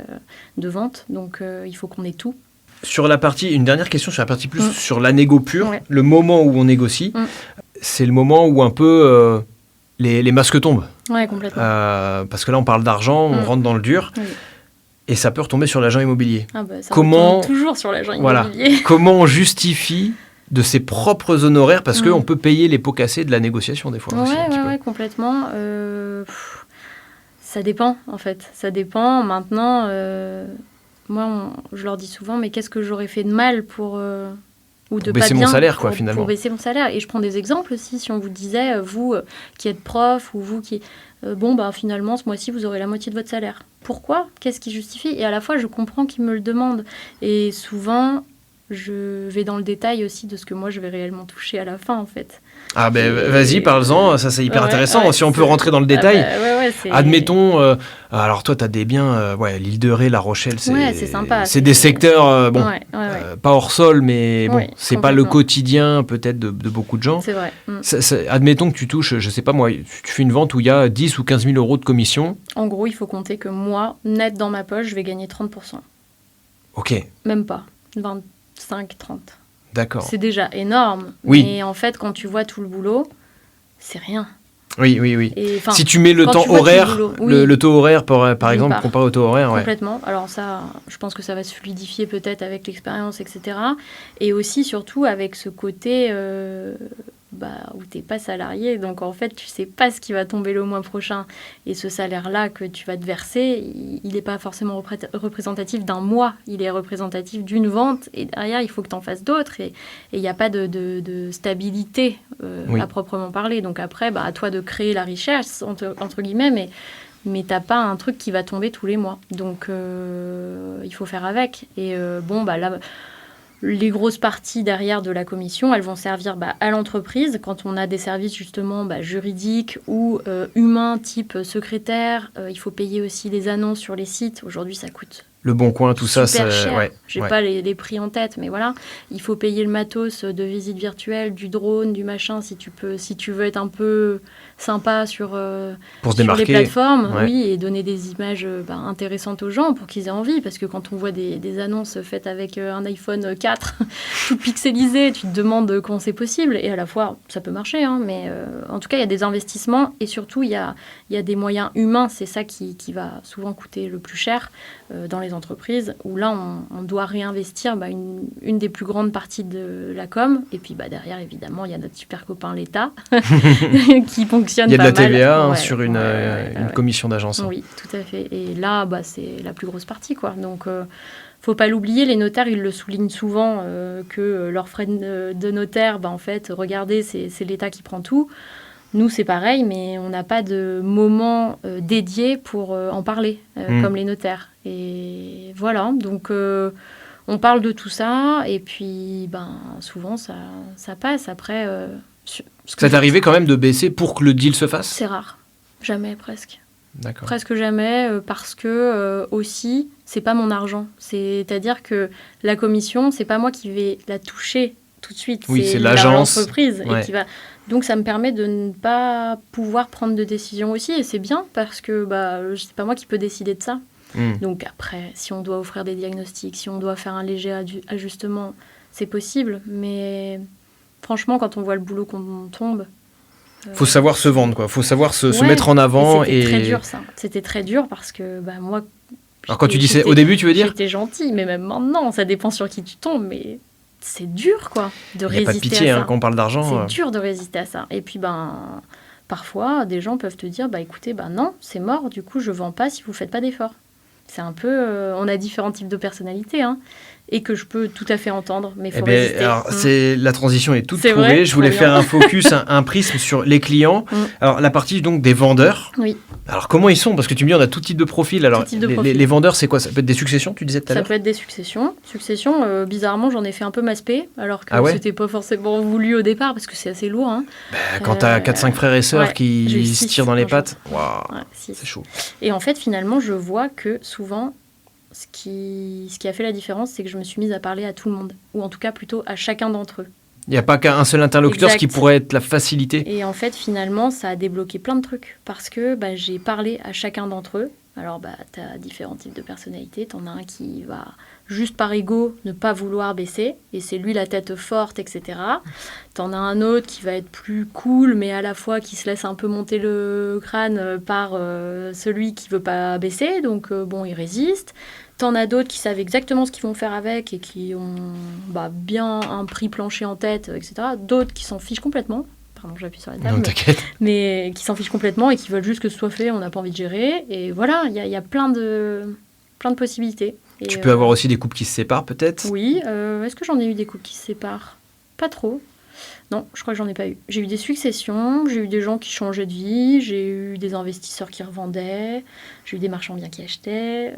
de vente. Donc, il faut qu'on ait tout. Sur la partie, une dernière question sur la partie plus sur la négo pure, le moment où on négocie, c'est le moment où un peu... Les masques tombent. Ouais, complètement. Parce que là, on parle d'argent, on rentre dans le dur, et ça peut retomber sur l'agent immobilier. Ça retombe toujours sur l'agent immobilier. Comment on justifie de ses propres honoraires, parce qu'on peut payer les pots cassés de la négociation des fois. Ouais, complètement. Ça dépend, en fait. Ça dépend. Maintenant, moi, je leur dis souvent, mais qu'est-ce que j'aurais fait de mal pour baisser mon salaire, quoi, finalement. Pour baisser mon salaire. Et je prends des exemples aussi. Si on vous disait, vous qui êtes prof, ou vous qui... finalement, ce mois-ci, vous aurez la moitié de votre salaire. Pourquoi ? Qu'est-ce qui justifie ? Et à la fois, je comprends qu'ils me le demandent. Et souvent, je vais dans le détail aussi de ce que moi je vais réellement toucher à la fin en fait. Ah ben vas-y, parle-en, ça c'est hyper Ouais, intéressant. ouais, Si on peut rentrer dans le détail, c'est... admettons, alors toi tu as des biens, l'île de Ré, La Rochelle, c'est sympa. C'est des secteurs, pas hors sol, mais bon, Ouais, c'est pas le complètement. quotidien peut-être de beaucoup de gens. C'est vrai. Admettons que tu touches, je sais pas moi, tu fais une vente où il y a 10 ou 15 000 euros de commission. En gros, il faut compter que moi, net dans ma poche, je vais gagner 30%. Ok, Même pas. 25, 30. d'accord. C'est déjà énorme. Oui. Mais en fait, quand tu vois tout le boulot, c'est rien. Oui. Et, enfin, Si tu mets le quand temps tu vois tout le horaire, boulot, oui. le taux horaire par D'une exemple, part. comparé au taux horaire, ouais. Complètement. Alors ça, je pense que ça va se fluidifier peut-être avec l'expérience, etc. Et aussi, surtout, avec ce côté où tu n'es pas salarié. Donc, en fait, tu sais pas ce qui va tomber le mois prochain. Et ce salaire-là que tu vas te verser, il n'est pas forcément représentatif d'un mois. Il est représentatif d'une vente. Et derrière, il faut que tu en fasses d'autres. Et il n'y a pas de stabilité Oui. à proprement parler. Donc, après, à toi de créer la richesse, entre guillemets, mais t'as pas un truc qui va tomber tous les mois. Donc, il faut faire avec. Et là, les grosses parties derrière de la commission, elles vont servir à l'entreprise quand on a des services justement juridiques ou humains, type secrétaire. Il faut payer aussi les annonces sur les sites. Aujourd'hui, ça coûte Le Bon Coin, tout ça, super c'est... cher. Ouais, J'ai ouais. pas les prix en tête, mais voilà. Il faut payer le matos de visite virtuelle, du drone, du machin, si tu veux être un peu sympa sur Pour se les démarquer. plateformes, Ouais. oui, et donner des images intéressantes aux gens pour qu'ils aient envie. Parce que quand on voit des annonces faites avec un iPhone 4, tout pixelisé, tu te demandes comment c'est possible. Et à la fois, ça peut marcher, hein, mais en tout cas, il y a des investissements et surtout, il y a des moyens humains. C'est ça qui va souvent coûter le plus cher dans les entreprises, où là, on doit réinvestir une des plus grandes parties de la com. Et puis derrière, évidemment, il y a notre super copain l'État qui fonctionne Il y a de pas la TVA mal. hein, Ouais, sur une commission d'agence. hein. Oui, tout à fait. Et là, c'est la plus grosse partie, quoi. Donc, faut pas l'oublier, les notaires, ils le soulignent souvent, que leurs frais de notaire, en fait, regardez, c'est l'État qui prend tout. Nous, c'est pareil, mais on n'a pas de moment dédié pour en parler, comme les notaires. Et voilà, donc on parle de tout ça, et puis souvent, ça passe. Après, Ça t'est arrivé quand même de baisser pour que le deal se fasse ? c'est rare. Jamais, presque. D'accord. Presque jamais, parce que aussi, c'est pas mon argent. C'est-à-dire que la commission, c'est pas moi qui vais la toucher tout de suite. Oui, c'est l'agence. L'entreprise Ouais. et qui va. Donc ça me permet de ne pas pouvoir prendre de décision aussi, et c'est bien parce que c'est pas moi qui peux décider de ça. Donc après, si on doit offrir des diagnostics, si on doit faire un léger ajustement, c'est possible. Mais franchement, quand on voit le boulot qu'on tombe. Faut savoir se vendre, quoi. Faut savoir se Ouais, mettre en avant. C'était très dur, ça. C'était très dur parce que moi. Alors quand tu dis c'est j'étais- au début, tu veux dire ? J'étais gentille, mais même maintenant, ça dépend sur qui tu tombes. Mais c'est dur, quoi, de Il n'y a résister pas de pitié à ça. quand on parle d'argent. C'est dur de résister à ça. Et puis, parfois, des gens peuvent te dire, écoutez, non, c'est mort, du coup, je vends pas si vous faites pas d'efforts. C'est un peu... on a différents types de personnalités, hein, et que je peux tout à fait entendre, mais il faut résister. Alors, la transition est toute C'est trouvée. vrai, Je voulais trop faire bien. un focus, un prisme sur les clients. Alors, la partie donc des vendeurs. Oui. Alors, comment ils sont ? Parce que tu me dis, on a tout type de profil. Alors, type de les, profil. les vendeurs, c'est quoi ? Ça peut être des successions, tu disais tout à Ça l'heure ? peut être des successions. Bizarrement, j'en ai fait un peu ma spé, alors que Ah ouais c'était pas forcément voulu au départ, parce que c'est assez lourd. Hein. Quand t'as 4-5 frères et sœurs ouais, qui j'ai eu se 6 tirent dans les un jour. pattes, waouh, Ouais, 6. c'est chaud. Et en fait, finalement, je vois que souvent, ce qui a fait la différence, c'est que je me suis mise à parler à tout le monde, ou en tout cas plutôt à chacun d'entre eux. Il n'y a pas qu'un seul interlocuteur, ce qui Exact. pourrait être la facilité. Et en fait, finalement, ça a débloqué plein de trucs, parce que j'ai parlé à chacun d'entre eux. Alors, tu as différents types de personnalités. Tu en as un qui va, juste par ego, ne pas vouloir baisser, et c'est lui la tête forte, etc. Tu en as un autre qui va être plus cool, mais à la fois qui se laisse un peu monter le crâne par celui qui veut pas baisser, donc il résiste. T'en as d'autres qui savent exactement ce qu'ils vont faire avec et qui ont bien un prix plancher en tête, etc. D'autres qui s'en fichent complètement. Pardon, j'appuie sur la table. Non, t'inquiète. Mais qui s'en fichent complètement et qui veulent juste que ce soit fait, on n'a pas envie de gérer. Et voilà, il y a plein de possibilités. Et, Tu peux avoir aussi des couples qui se séparent, peut-être. Oui, est-ce que j'en ai eu des couples qui se séparent ? Pas trop. Non, je crois que j'en ai pas eu. J'ai eu des successions, j'ai eu des gens qui changeaient de vie, j'ai eu des investisseurs qui revendaient, j'ai eu des marchands biens qui achetaient,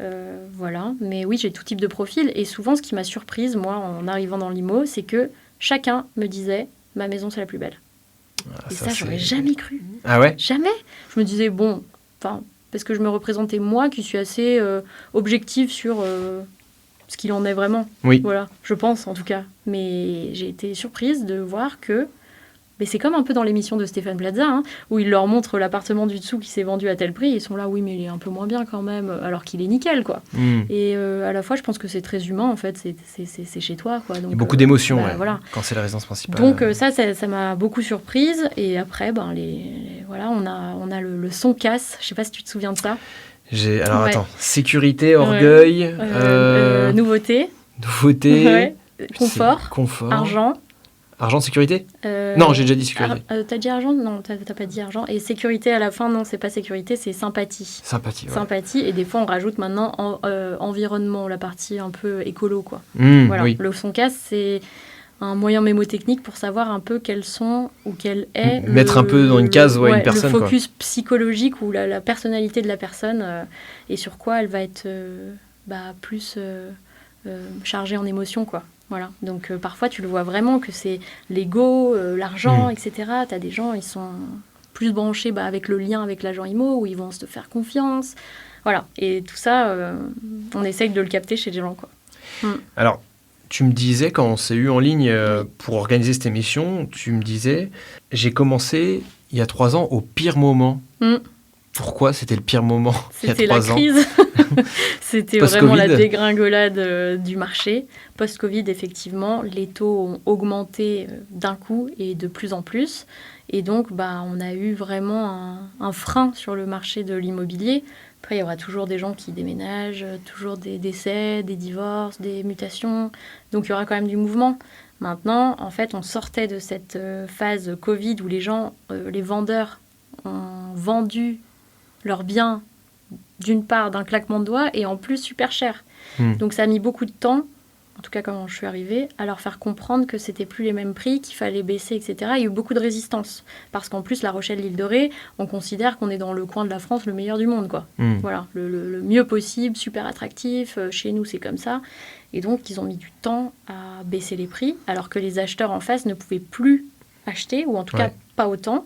voilà. Mais oui, j'ai tout type de profil. Et souvent, ce qui m'a surprise, moi, en arrivant dans l'IMO, c'est que chacun me disait « ma maison, c'est la plus belle ». Et ça, j'aurais jamais cru. Ah ouais? Jamais. Je me disais, bon, parce que je me représentais moi, qui suis assez objective sur ce qu'il en est vraiment. Oui. Voilà, je pense en tout cas. Mais j'ai été surprise de voir que... Mais c'est comme un peu dans l'émission de Stéphane Plaza, hein, où il leur montre l'appartement du dessous qui s'est vendu à tel prix. Ils sont là, oui, mais il est un peu moins bien quand même, alors qu'il est nickel, quoi. Et à la fois, je pense que c'est très humain, en fait. C'est chez toi, quoi. Donc, Il y a beaucoup d'émotions, ouais, voilà. quand c'est la résidence principale. Donc ça m'a beaucoup surprise. Et après, voilà, on a le son casse. Je sais pas si tu te souviens de ça. Alors Ouais. attends, sécurité, orgueil, Nouveauté, nouveauté, ouais, confort, confort, argent, sécurité. Non, j'ai déjà dit sécurité. T'as dit argent? Non, t'as pas dit argent. Et sécurité à la fin, non, c'est pas sécurité, c'est sympathie. Sympathie. Ouais. Sympathie, et des fois on rajoute maintenant environnement, la partie un peu écolo, quoi. Voilà. Oui. Le son casse, c'est un moyen mémotechnique pour savoir un peu quels sont ou quel est Mettre un peu dans une case une personne, le focus psychologique ou la personnalité de la personne et sur quoi elle va être plus chargée en émotions, quoi. Voilà. Donc parfois tu le vois vraiment que c'est l'ego, l'argent, etc. T'as des gens, ils sont plus branchés avec le lien avec l'agent IMO, où ils vont se faire confiance. Voilà. Et tout ça, on essaye de le capter chez les gens, quoi. Alors, tu me disais, quand on s'est eu en ligne pour organiser cette émission, tu me disais, j'ai commencé il y a 3 ans au pire moment. Pourquoi c'était le pire moment il y a 3 ans? C'était la crise. C'était vraiment la Post-Covid. dégringolade du marché. Post-Covid, effectivement, les taux ont augmenté d'un coup et de plus en plus. Et donc, on a eu vraiment un frein sur le marché de l'immobilier. Après, il y aura toujours des gens qui déménagent, toujours des décès, des divorces, des mutations. Donc, il y aura quand même du mouvement. Maintenant, en fait, on sortait de cette phase Covid où les gens, les vendeurs, ont vendu leurs biens, d'une part, d'un claquement de doigts, et en plus, super cher. Donc, ça a mis beaucoup de temps, en tout cas quand je suis arrivée, à leur faire comprendre que c'était plus les mêmes prix, qu'il fallait baisser, etc. Il y a eu beaucoup de résistance. Parce qu'en plus, La Rochelle, l'île de Ré, on considère qu'on est dans le coin de la France le meilleur du monde, quoi. Voilà, le mieux possible, super attractif. Chez nous, c'est comme ça. Et donc, ils ont mis du temps à baisser les prix, alors que les acheteurs en face ne pouvaient plus acheter, ou en tout cas pas autant.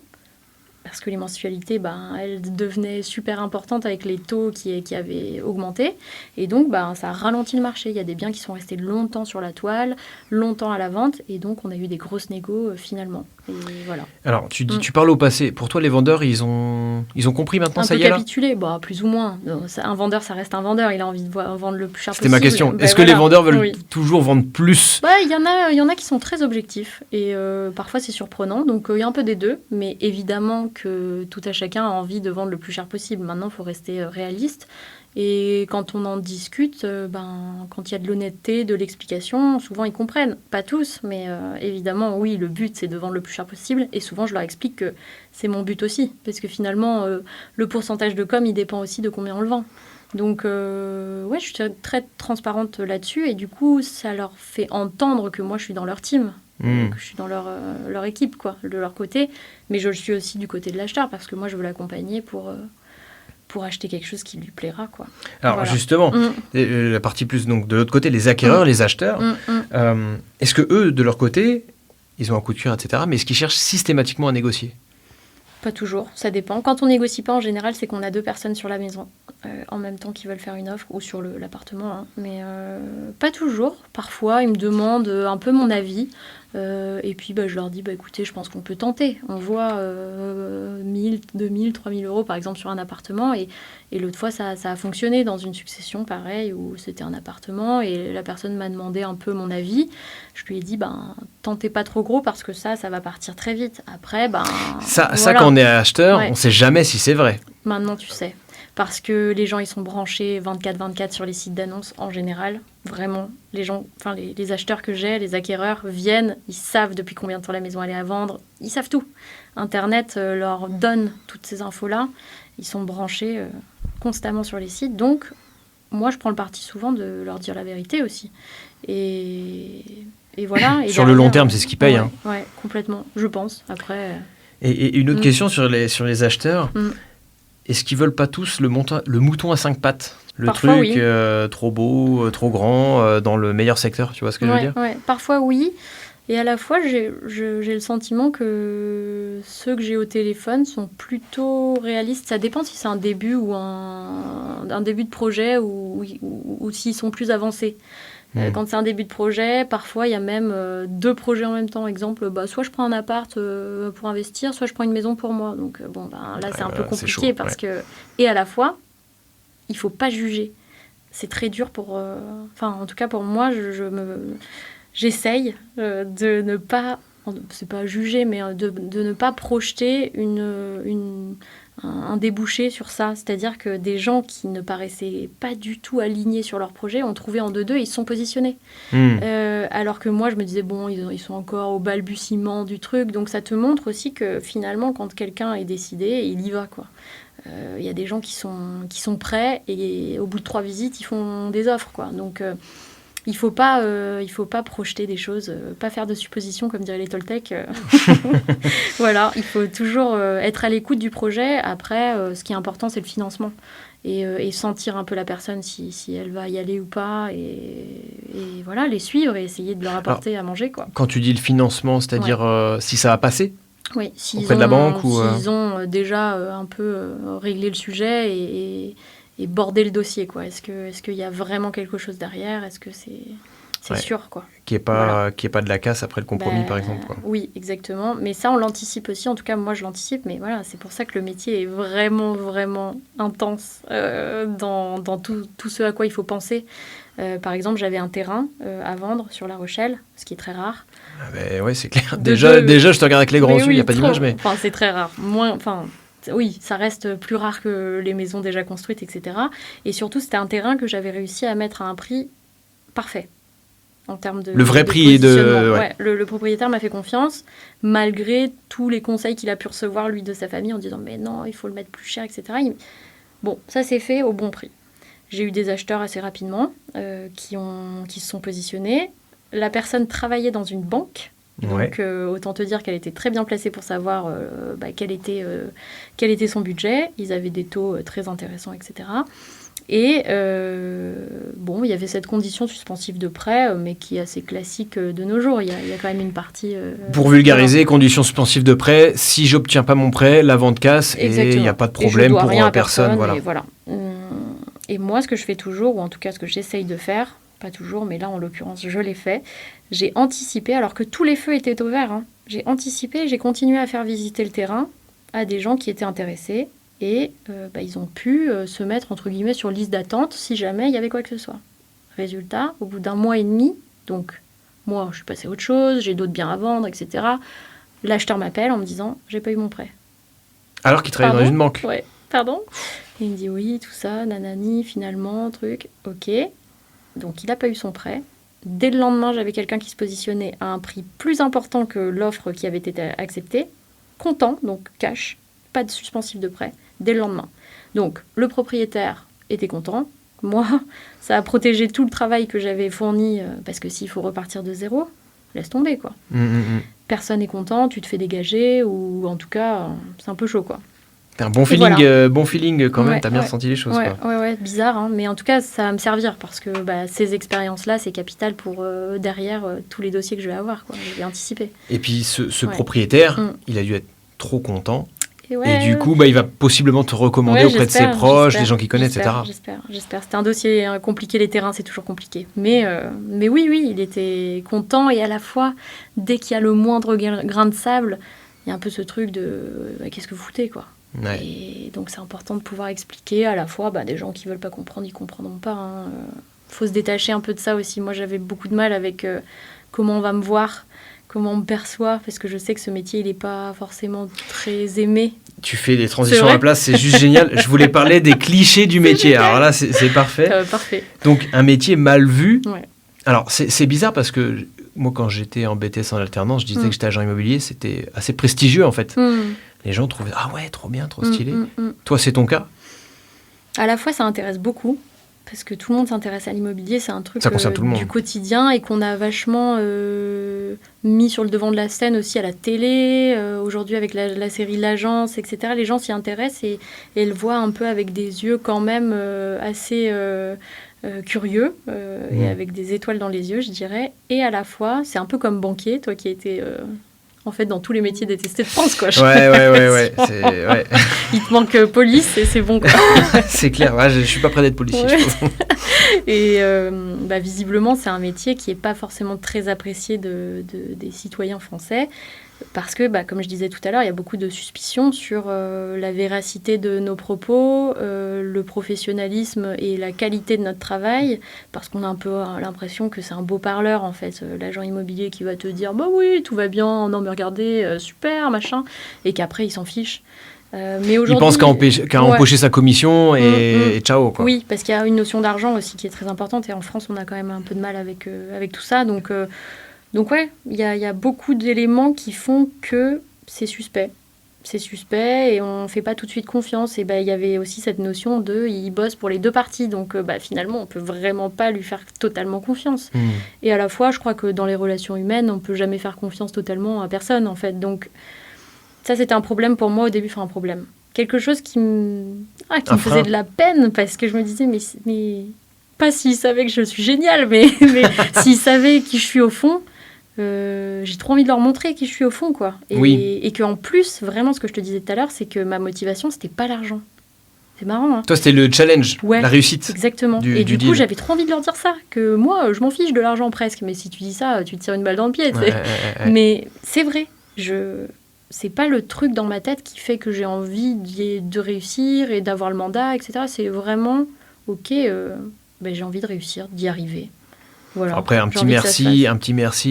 Parce que les mensualités, elles devenaient super importantes avec les taux qui avaient augmenté. Et donc, ça a ralenti le marché. Il y a des biens qui sont restés longtemps sur la toile, longtemps à la vente. Et donc, on a eu des grosses négos finalement. Et voilà. Alors, tu parles au passé. Pour toi, les vendeurs, ils ont compris maintenant, ça y est là? Un peu capitulé, plus ou moins. Un vendeur, ça reste un vendeur. Il a envie de vendre le plus cher possible. C'était ma question. Est-ce que les vendeurs veulent toujours vendre plus? Il y en a qui sont très objectifs. Et parfois, c'est surprenant. Donc, il y a un peu des deux. Mais évidemment que tout à chacun a envie de vendre le plus cher possible. Maintenant, il faut rester réaliste. Et quand on en discute, quand il y a de l'honnêteté, de l'explication, souvent ils comprennent. Pas tous, mais évidemment, oui, le but, c'est de vendre le plus cher possible. Et souvent, je leur explique que c'est mon but aussi. Parce que finalement, le pourcentage de com, il dépend aussi de combien on le vend. Donc, je suis très transparente là-dessus. Et du coup, ça leur fait entendre que moi, je suis dans leur team. Que je suis dans leur équipe, quoi, de leur côté. Mais je le suis aussi du côté de l'acheteur, parce que moi, je veux l'accompagner pour acheter quelque chose qui lui plaira, quoi. Alors voilà. justement, la partie plus donc de l'autre côté, les acquéreurs, les acheteurs, est-ce que eux, de leur côté, ils ont un coup de cœur, etc., mais est-ce qu'ils cherchent systématiquement à négocier? Pas toujours, ça dépend. Quand on négocie pas, en général, c'est qu'on a 2 personnes sur la maison en même temps qui veulent faire une offre, ou sur l'appartement, hein. Mais pas toujours. Parfois, ils me demandent un peu mon avis. Et puis, je leur dis, écoutez, je pense qu'on peut tenter. On voit 1000, 2000, 3000 euros, par exemple, sur un appartement. Et l'autre fois, ça a fonctionné dans une succession, pareil, où c'était un appartement. Et la personne m'a demandé un peu mon avis. Je lui ai dit, tentez pas trop gros, parce que ça va partir très vite. Après, Ça, voilà. Quand on est acheteur, Ouais. on sait jamais si c'est vrai. Maintenant, tu sais. Parce que les gens, ils sont branchés 24/24 sur les sites d'annonces en général. Vraiment, les gens, les acheteurs que j'ai, les acquéreurs viennent, ils savent depuis combien de temps la maison elle est à vendre. Ils savent tout. Internet leur donne toutes ces infos-là. Ils sont branchés constamment sur les sites. Donc, moi, je prends le parti souvent de leur dire la vérité aussi. Et et voilà. Et Sur le long terme, c'est ce qui paye. Ouais, hein. ouais, complètement, je pense. Après, Et une autre question sur les acheteurs. Mm. Est-ce qu'ils veulent pas tous le mouton à 5 pattes? Le Parfois, truc oui. trop beau, trop grand, dans le meilleur secteur, tu vois ce que je veux dire? ouais, parfois oui. Et à la fois, j'ai le sentiment que ceux que j'ai au téléphone sont plutôt réalistes. Ça dépend si c'est un début ou un début de projet ou s'ils sont plus avancés. Quand c'est un début de projet, parfois il y a même 2 projets en même temps. Exemple, soit je prends un appart pour investir, soit je prends une maison pour moi. Donc là, c'est un peu c'est compliqué chaud, parce que... Et à la fois, il faut pas juger. C'est très dur pour... en tout cas pour moi, j'essaye de ne pas, c'est pas juger, mais de ne pas projeter un débouché sur ça. C'est-à-dire que des gens qui ne paraissaient pas du tout alignés sur leur projet ont trouvé en 2-2 et ils se sont positionnés. Alors que moi, je me disais, bon, ils sont encore au balbutiement du truc. Donc ça te montre aussi que finalement, quand quelqu'un est décidé, il y va, quoi. Il y a des gens qui sont prêts et au bout de 3 visites, ils font des offres, quoi. Donc... il faut pas projeter des choses, pas faire de suppositions comme diraient les Toltecs. Voilà, il faut toujours être à l'écoute du projet. Après, ce qui est important, c'est le financement et sentir un peu la personne si elle va y aller ou pas et voilà, les suivre et essayer de leur apporter à manger, quoi. Quand tu dis le financement, c'est-à-dire si ça va passer Oui, auprès de la banque ou s'ils ont déjà un peu réglé le sujet et border le dossier, quoi. Est-ce qu'il y a vraiment quelque chose derrière? Est-ce que c'est sûr, quoi. qui est pas de la casse après le compromis, par exemple, quoi. Oui, exactement. Mais ça, on l'anticipe aussi. En tout cas, moi, je l'anticipe. Mais voilà, c'est pour ça que le métier est vraiment, vraiment intense dans tout ce à quoi il faut penser. Par exemple, j'avais un terrain à vendre sur La Rochelle, ce qui est très rare. Ouais, c'est clair. Déjà, je te regarde avec les grands yeux, il n'y a pas d'image, mais... Enfin, c'est très rare. Oui, ça reste plus rare que les maisons déjà construites, etc. Et surtout, c'était un terrain que j'avais réussi à mettre à un prix parfait. En termes de... Le vrai prix est de... positionnement. Ouais, le propriétaire m'a fait confiance, malgré tous les conseils qu'il a pu recevoir, lui, de sa famille, en disant « Mais non, il faut le mettre plus cher, etc. » Bon, ça s'est fait au bon prix. J'ai eu des acheteurs assez rapidement qui se sont positionnés. La personne travaillait dans une banque. Donc, autant te dire qu'elle était très bien placée pour savoir quel était son budget. Ils avaient des taux très intéressants, etc. Et il y avait cette condition suspensive de prêt, mais qui est assez classique de nos jours. Il y a quand même une partie... Pour vulgariser, condition suspensive de prêt, si j'obtiens pas mon prêt, la vente casse. Exactement. Et il n'y a pas de problème pour personne. Voilà. Et voilà. Et moi, ce que je fais toujours, ou en tout cas ce que j'essaye de faire, pas toujours, mais là, en l'occurrence, je l'ai fait. J'ai anticipé, alors que tous les feux étaient au vert. Hein. J'ai anticipé, j'ai continué à faire visiter le terrain à des gens qui étaient intéressés. Et ils ont pu se mettre, entre guillemets, sur liste d'attente si jamais il y avait quoi que ce soit. Résultat, au bout d'1 mois et demi, donc moi, je suis passée à autre chose, j'ai d'autres biens à vendre, etc. L'acheteur m'appelle en me disant « J'ai pas eu mon prêt ». Alors qu'il travaille dans une banque. Ouais, pardon. Et il me dit « Oui, tout ça, nanani, finalement, truc, ok ». Donc, il n'a pas eu son prêt. Dès le lendemain, j'avais quelqu'un qui se positionnait à un prix plus important que l'offre qui avait été acceptée. Comptant, donc cash, pas de suspensif de prêt, dès le lendemain. Donc, le propriétaire était content. Moi, ça a protégé tout le travail que j'avais fourni, parce que s'il faut repartir de zéro, laisse tomber, quoi. Personne n'est content, tu te fais dégager, ou en tout cas, c'est un peu chaud, quoi. T'as un bon feeling, voilà. Bon feeling quand même, t'as bien ressenti les choses. Ouais, bizarre, hein, mais en tout cas, ça va me servir parce que ces expériences-là, c'est capital pour derrière tous les dossiers que je vais avoir, quoi. Je vais anticiper. Et puis ce propriétaire, il a dû être trop content. Et du coup, il va possiblement te recommander auprès de ses proches, des gens qu'il connaît, etc. J'espère. C'était un dossier compliqué, les terrains, c'est toujours compliqué. Mais oui, il était content et à la fois, dès qu'il y a le moindre grain de sable, il y a un peu ce truc de qu'est-ce que vous foutez, quoi. Ouais. Et donc c'est important de pouvoir expliquer à la fois des gens qui veulent pas comprendre, ils comprendront pas. Faut se détacher un peu de ça aussi. Moi j'avais beaucoup de mal avec comment on va me voir, comment on me perçoit, parce que je sais que ce métier il est pas forcément très aimé. Tu fais des transitions à la place, c'est juste génial. Je voulais parler des clichés du métier. Alors là c'est parfait. Parfait. Donc un métier mal vu. Ouais. Alors c'est bizarre parce que moi quand j'étais en BTS en alternance, je disais que j'étais agent immobilier, c'était assez prestigieux en fait. Les gens trouvaient « Ah ouais, trop bien, trop stylé ». Toi, c'est ton cas ? À la fois, ça intéresse beaucoup, parce que tout le monde s'intéresse à l'immobilier, c'est un truc Ça concerne tout le monde. du quotidien et qu'on a vachement mis sur le devant de la scène aussi à la télé. Aujourd'hui, avec la série L'Agence, etc., les gens s'y intéressent et le voient un peu avec des yeux quand même assez curieux et avec des étoiles dans les yeux, je dirais. Et à la fois, c'est un peu comme banquier, toi qui étais... en fait, dans tous les métiers détestés de France, quoi. Ouais. Ouais. Il te manque police et c'est bon, quoi. C'est clair, ouais, je suis pas prêt d'être policier. Ouais. Je trouve. Et visiblement, c'est un métier qui n'est pas forcément très apprécié des citoyens français. Parce que, comme je disais tout à l'heure, il y a beaucoup de suspicions sur la véracité de nos propos, le professionnalisme et la qualité de notre travail, parce qu'on a un peu l'impression que c'est un beau parleur, en fait, l'agent immobilier qui va te dire « Bah oui, tout va bien, non mais regardez, super, machin », et qu'après, il s'en fiche. Mais Il pense qu'à empocher sa commission et ciao, quoi. Oui, parce qu'il y a une notion d'argent aussi qui est très importante, et en France, on a quand même un peu de mal avec tout ça, donc ouais, il y a beaucoup d'éléments qui font que c'est suspect. C'est suspect et on ne fait pas tout de suite confiance. Et il y avait aussi cette notion de il bosse pour les deux parties. Donc finalement, on ne peut vraiment pas lui faire totalement confiance. Et à la fois, je crois que dans les relations humaines, on ne peut jamais faire confiance totalement à personne, en fait. Donc ça, c'était un problème pour moi au début. Enfin, un problème. Quelque chose qui me faisait de la peine parce que je me disais, mais pas s'il savait que je suis géniale, mais s'il savait qui je suis au fond... j'ai trop envie de leur montrer qui je suis au fond, quoi. Et qu'en plus, vraiment, ce que je te disais tout à l'heure, c'est que ma motivation, c'était pas l'argent. C'est marrant, hein. Toi, c'était le challenge, la réussite. Exactement. Et du coup, j'avais trop envie de leur dire ça, que moi, je m'en fiche de l'argent presque, mais si tu dis ça, tu te tires une balle dans le pied. Mais c'est vrai, c'est pas le truc dans ma tête qui fait que j'ai envie de réussir et d'avoir le mandat, etc. C'est vraiment, j'ai envie de réussir, d'y arriver. Voilà. Après, un petit merci,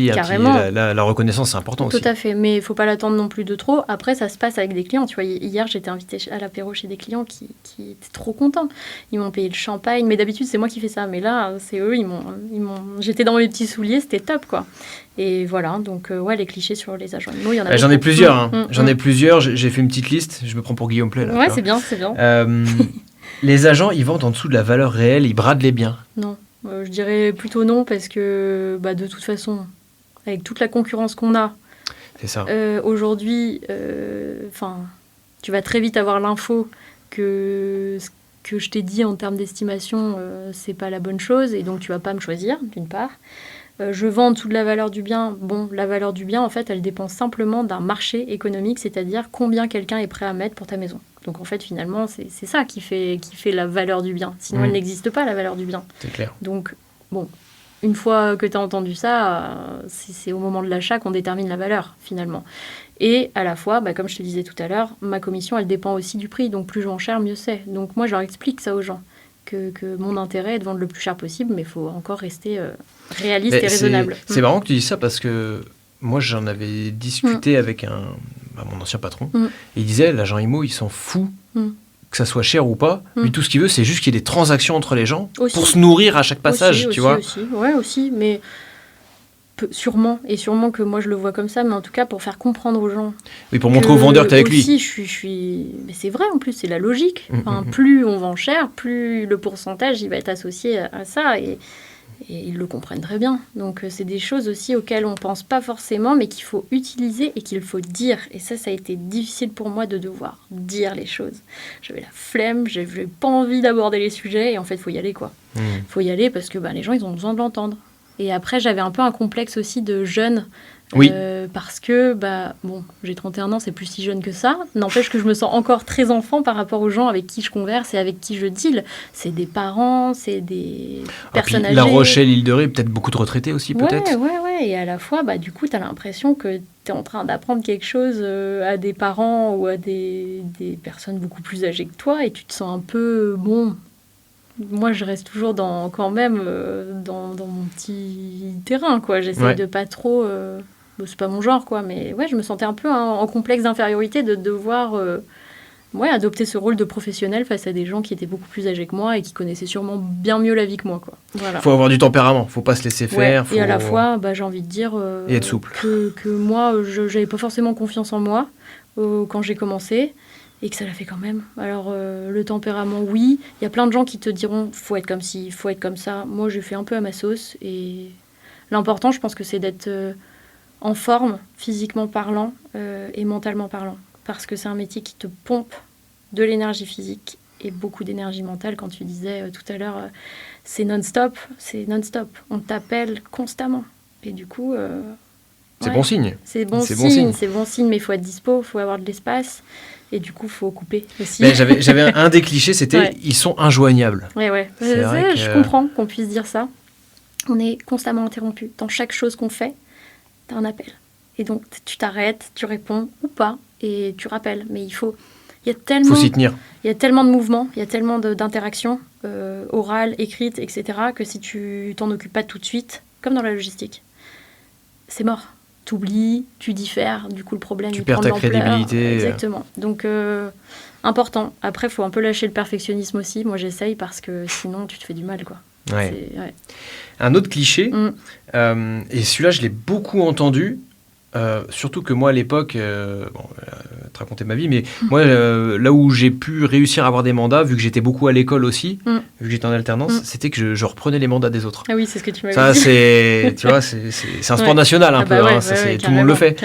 la reconnaissance, c'est important aussi. Tout à fait, mais il ne faut pas l'attendre non plus de trop. Après, ça se passe avec des clients. Tu vois, hier, j'étais invitée à l'apéro chez des clients qui étaient trop contents. Ils m'ont payé le champagne, mais d'habitude, c'est moi qui fais ça. Mais là, c'est eux, j'étais dans mes petits souliers, c'était top, quoi. Et voilà, donc les clichés sur les agents immo, il y en a J'en ai plusieurs, J'en ai plusieurs, j'ai fait une petite liste, je me prends pour Guillaume Play, là. Ouais, c'est bien. Les agents, ils vendent en dessous de la valeur réelle, ils bradent les biens. Non. Je dirais plutôt non parce que de toute façon, avec toute la concurrence qu'on a, c'est ça. Aujourd'hui, tu vas très vite avoir l'info que ce que je t'ai dit en termes d'estimation, c'est pas la bonne chose et donc tu vas pas me choisir, d'une part. Je vends en dessous de la valeur du bien. Bon, la valeur du bien, en fait, elle dépend simplement d'un marché économique, c'est-à-dire combien quelqu'un est prêt à mettre pour ta maison. Donc, en fait, finalement, c'est ça qui fait la valeur du bien. Sinon, elle n'existe pas, la valeur du bien. C'est clair. Donc, bon, une fois que tu as entendu ça, c'est au moment de l'achat qu'on détermine la valeur, finalement. Et à la fois, comme je te disais tout à l'heure, ma commission, elle dépend aussi du prix. Donc, plus je vends cher, mieux c'est. Donc, moi, je leur explique ça aux gens. Que mon intérêt est de vendre le plus cher possible, mais il faut encore rester réaliste et raisonnable. C'est marrant que tu dises ça parce que moi, j'en avais discuté avec mon ancien patron. Et il disait, l'agent IMO, il s'en fout que ça soit cher ou pas. Lui, tout ce qu'il veut, c'est juste qu'il y ait des transactions entre les gens pour se nourrir à chaque passage, tu vois. Aussi, mais sûrement que moi je le vois comme ça, mais en tout cas pour faire comprendre aux gens. Oui, pour montrer aux vendeurs que t'es avec lui. Mais c'est vrai en plus, c'est la logique. Plus on vend cher, plus le pourcentage il va être associé à ça et ils le comprennent très bien. Donc c'est des choses aussi auxquelles on pense pas forcément, mais qu'il faut utiliser et qu'il faut dire. Et ça a été difficile pour moi de devoir dire les choses. J'avais la flemme, j'avais pas envie d'aborder les sujets et en fait faut y aller quoi. Faut y aller parce que les gens ils ont besoin de l'entendre. Et après, j'avais un peu un complexe aussi de jeune. Parce que, j'ai 31 ans, c'est plus si jeune que ça. N'empêche que je me sens encore très enfant par rapport aux gens avec qui je converse et avec qui je deal. C'est des parents, c'est des personnes âgées. La Rochelle, l'île de Ré, peut-être beaucoup de retraités aussi, peut-être. Ouais. Et à la fois, du coup, tu as l'impression que tu es en train d'apprendre quelque chose à des parents ou à des personnes beaucoup plus âgées que toi et tu te sens un peu, moi, je reste toujours dans mon petit terrain, quoi. J'essaie de pas trop... c'est pas mon genre, quoi. Mais je me sentais un peu en complexe d'infériorité de devoir adopter ce rôle de professionnel face à des gens qui étaient beaucoup plus âgés que moi et qui connaissaient sûrement bien mieux la vie que moi, quoi. Voilà. Faut avoir du tempérament, faut pas se laisser faire. Et à la fois, j'ai envie de dire et être souple. Que moi, j'avais pas forcément confiance en moi quand j'ai commencé. et que ça l'a fait quand même. Alors, le tempérament, oui. Il y a plein de gens qui te diront faut être comme ci, faut être comme ça. Moi, j'ai fait un peu à ma sauce. Et l'important, je pense que c'est d'être en forme, physiquement parlant et mentalement parlant. Parce que c'est un métier qui te pompe de l'énergie physique et beaucoup d'énergie mentale. Quand tu disais tout à l'heure, c'est non-stop. On t'appelle constamment. Et du coup... c'est bon signe. C'est bon signe, mais il faut être dispo, il faut avoir de l'espace. Et du coup, il faut couper aussi. Ben, j'avais un des clichés, c'était ils sont injoignables. Ouais. Je comprends qu'on puisse dire ça. On est constamment interrompu. Dans chaque chose qu'on fait, tu as un appel. Et donc, tu t'arrêtes, tu réponds ou pas, et tu rappelles. Mais il faut s'y tenir. Il y a tellement de mouvements, il y a tellement d'interactions orales, écrites, etc., que si tu t'en occupes pas tout de suite, comme dans la logistique, c'est mort. T'oublies, tu diffères, du coup le problème tu il perds prend de ta l'ampleur. crédibilité. Exactement. Donc important. Après, il faut un peu lâcher le perfectionnisme aussi. Moi, j'essaye parce que sinon, tu te fais du mal, quoi. Ouais. Un autre cliché, et celui-là, je l'ai beaucoup entendu. Surtout que moi à l'époque, te raconter ma vie, mais moi là où j'ai pu réussir à avoir des mandats, vu que j'étais beaucoup à l'école aussi, vu que j'étais en alternance, c'était que je reprenais les mandats des autres. Ah oui, c'est ce que tu m'avais ça, dit. Tu vois, c'est un sport national un peu, tout le monde le fait.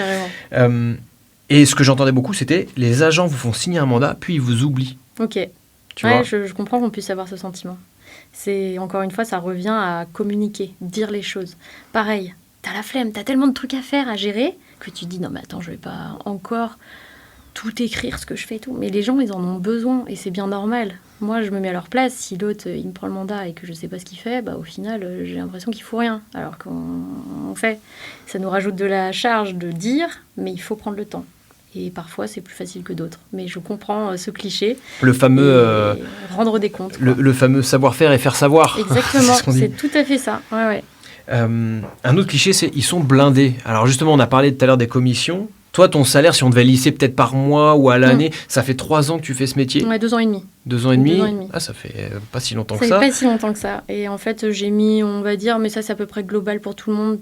Et ce que j'entendais beaucoup, c'était les agents vous font signer un mandat, puis ils vous oublient. Ok. Tu vois je comprends qu'on puisse avoir ce sentiment. C'est encore une fois, ça revient à communiquer, dire les choses. Pareil. T'as la flemme, t'as tellement de trucs à faire, à gérer, que tu te dis non mais attends, je vais pas encore tout écrire ce que je fais et tout. Mais les gens, ils en ont besoin et c'est bien normal. Moi, je me mets à leur place. Si l'autre, il me prend le mandat et que je sais pas ce qu'il fait, au final, j'ai l'impression qu'il faut rien. Alors qu'on fait, ça nous rajoute de la charge de dire, mais il faut prendre le temps. Et parfois, c'est plus facile que d'autres. Mais je comprends ce cliché. Le fameux... rendre des comptes. Le fameux savoir-faire et faire savoir. Exactement, c'est c'est tout à fait ça. Ouais. Un autre cliché, c'est ils sont blindés. Alors justement, on a parlé tout à l'heure des commissions. Toi, ton salaire, si on devait lisser peut-être par mois ou à l'année, ça fait 3 ans que tu fais ce métier. Ouais, 2 ans et demi. 2 ans et demi. Ah, ça fait pas si longtemps que ça. Ça fait pas si longtemps que ça. Et en fait, j'ai mis, on va dire, mais ça c'est à peu près global pour tout le monde,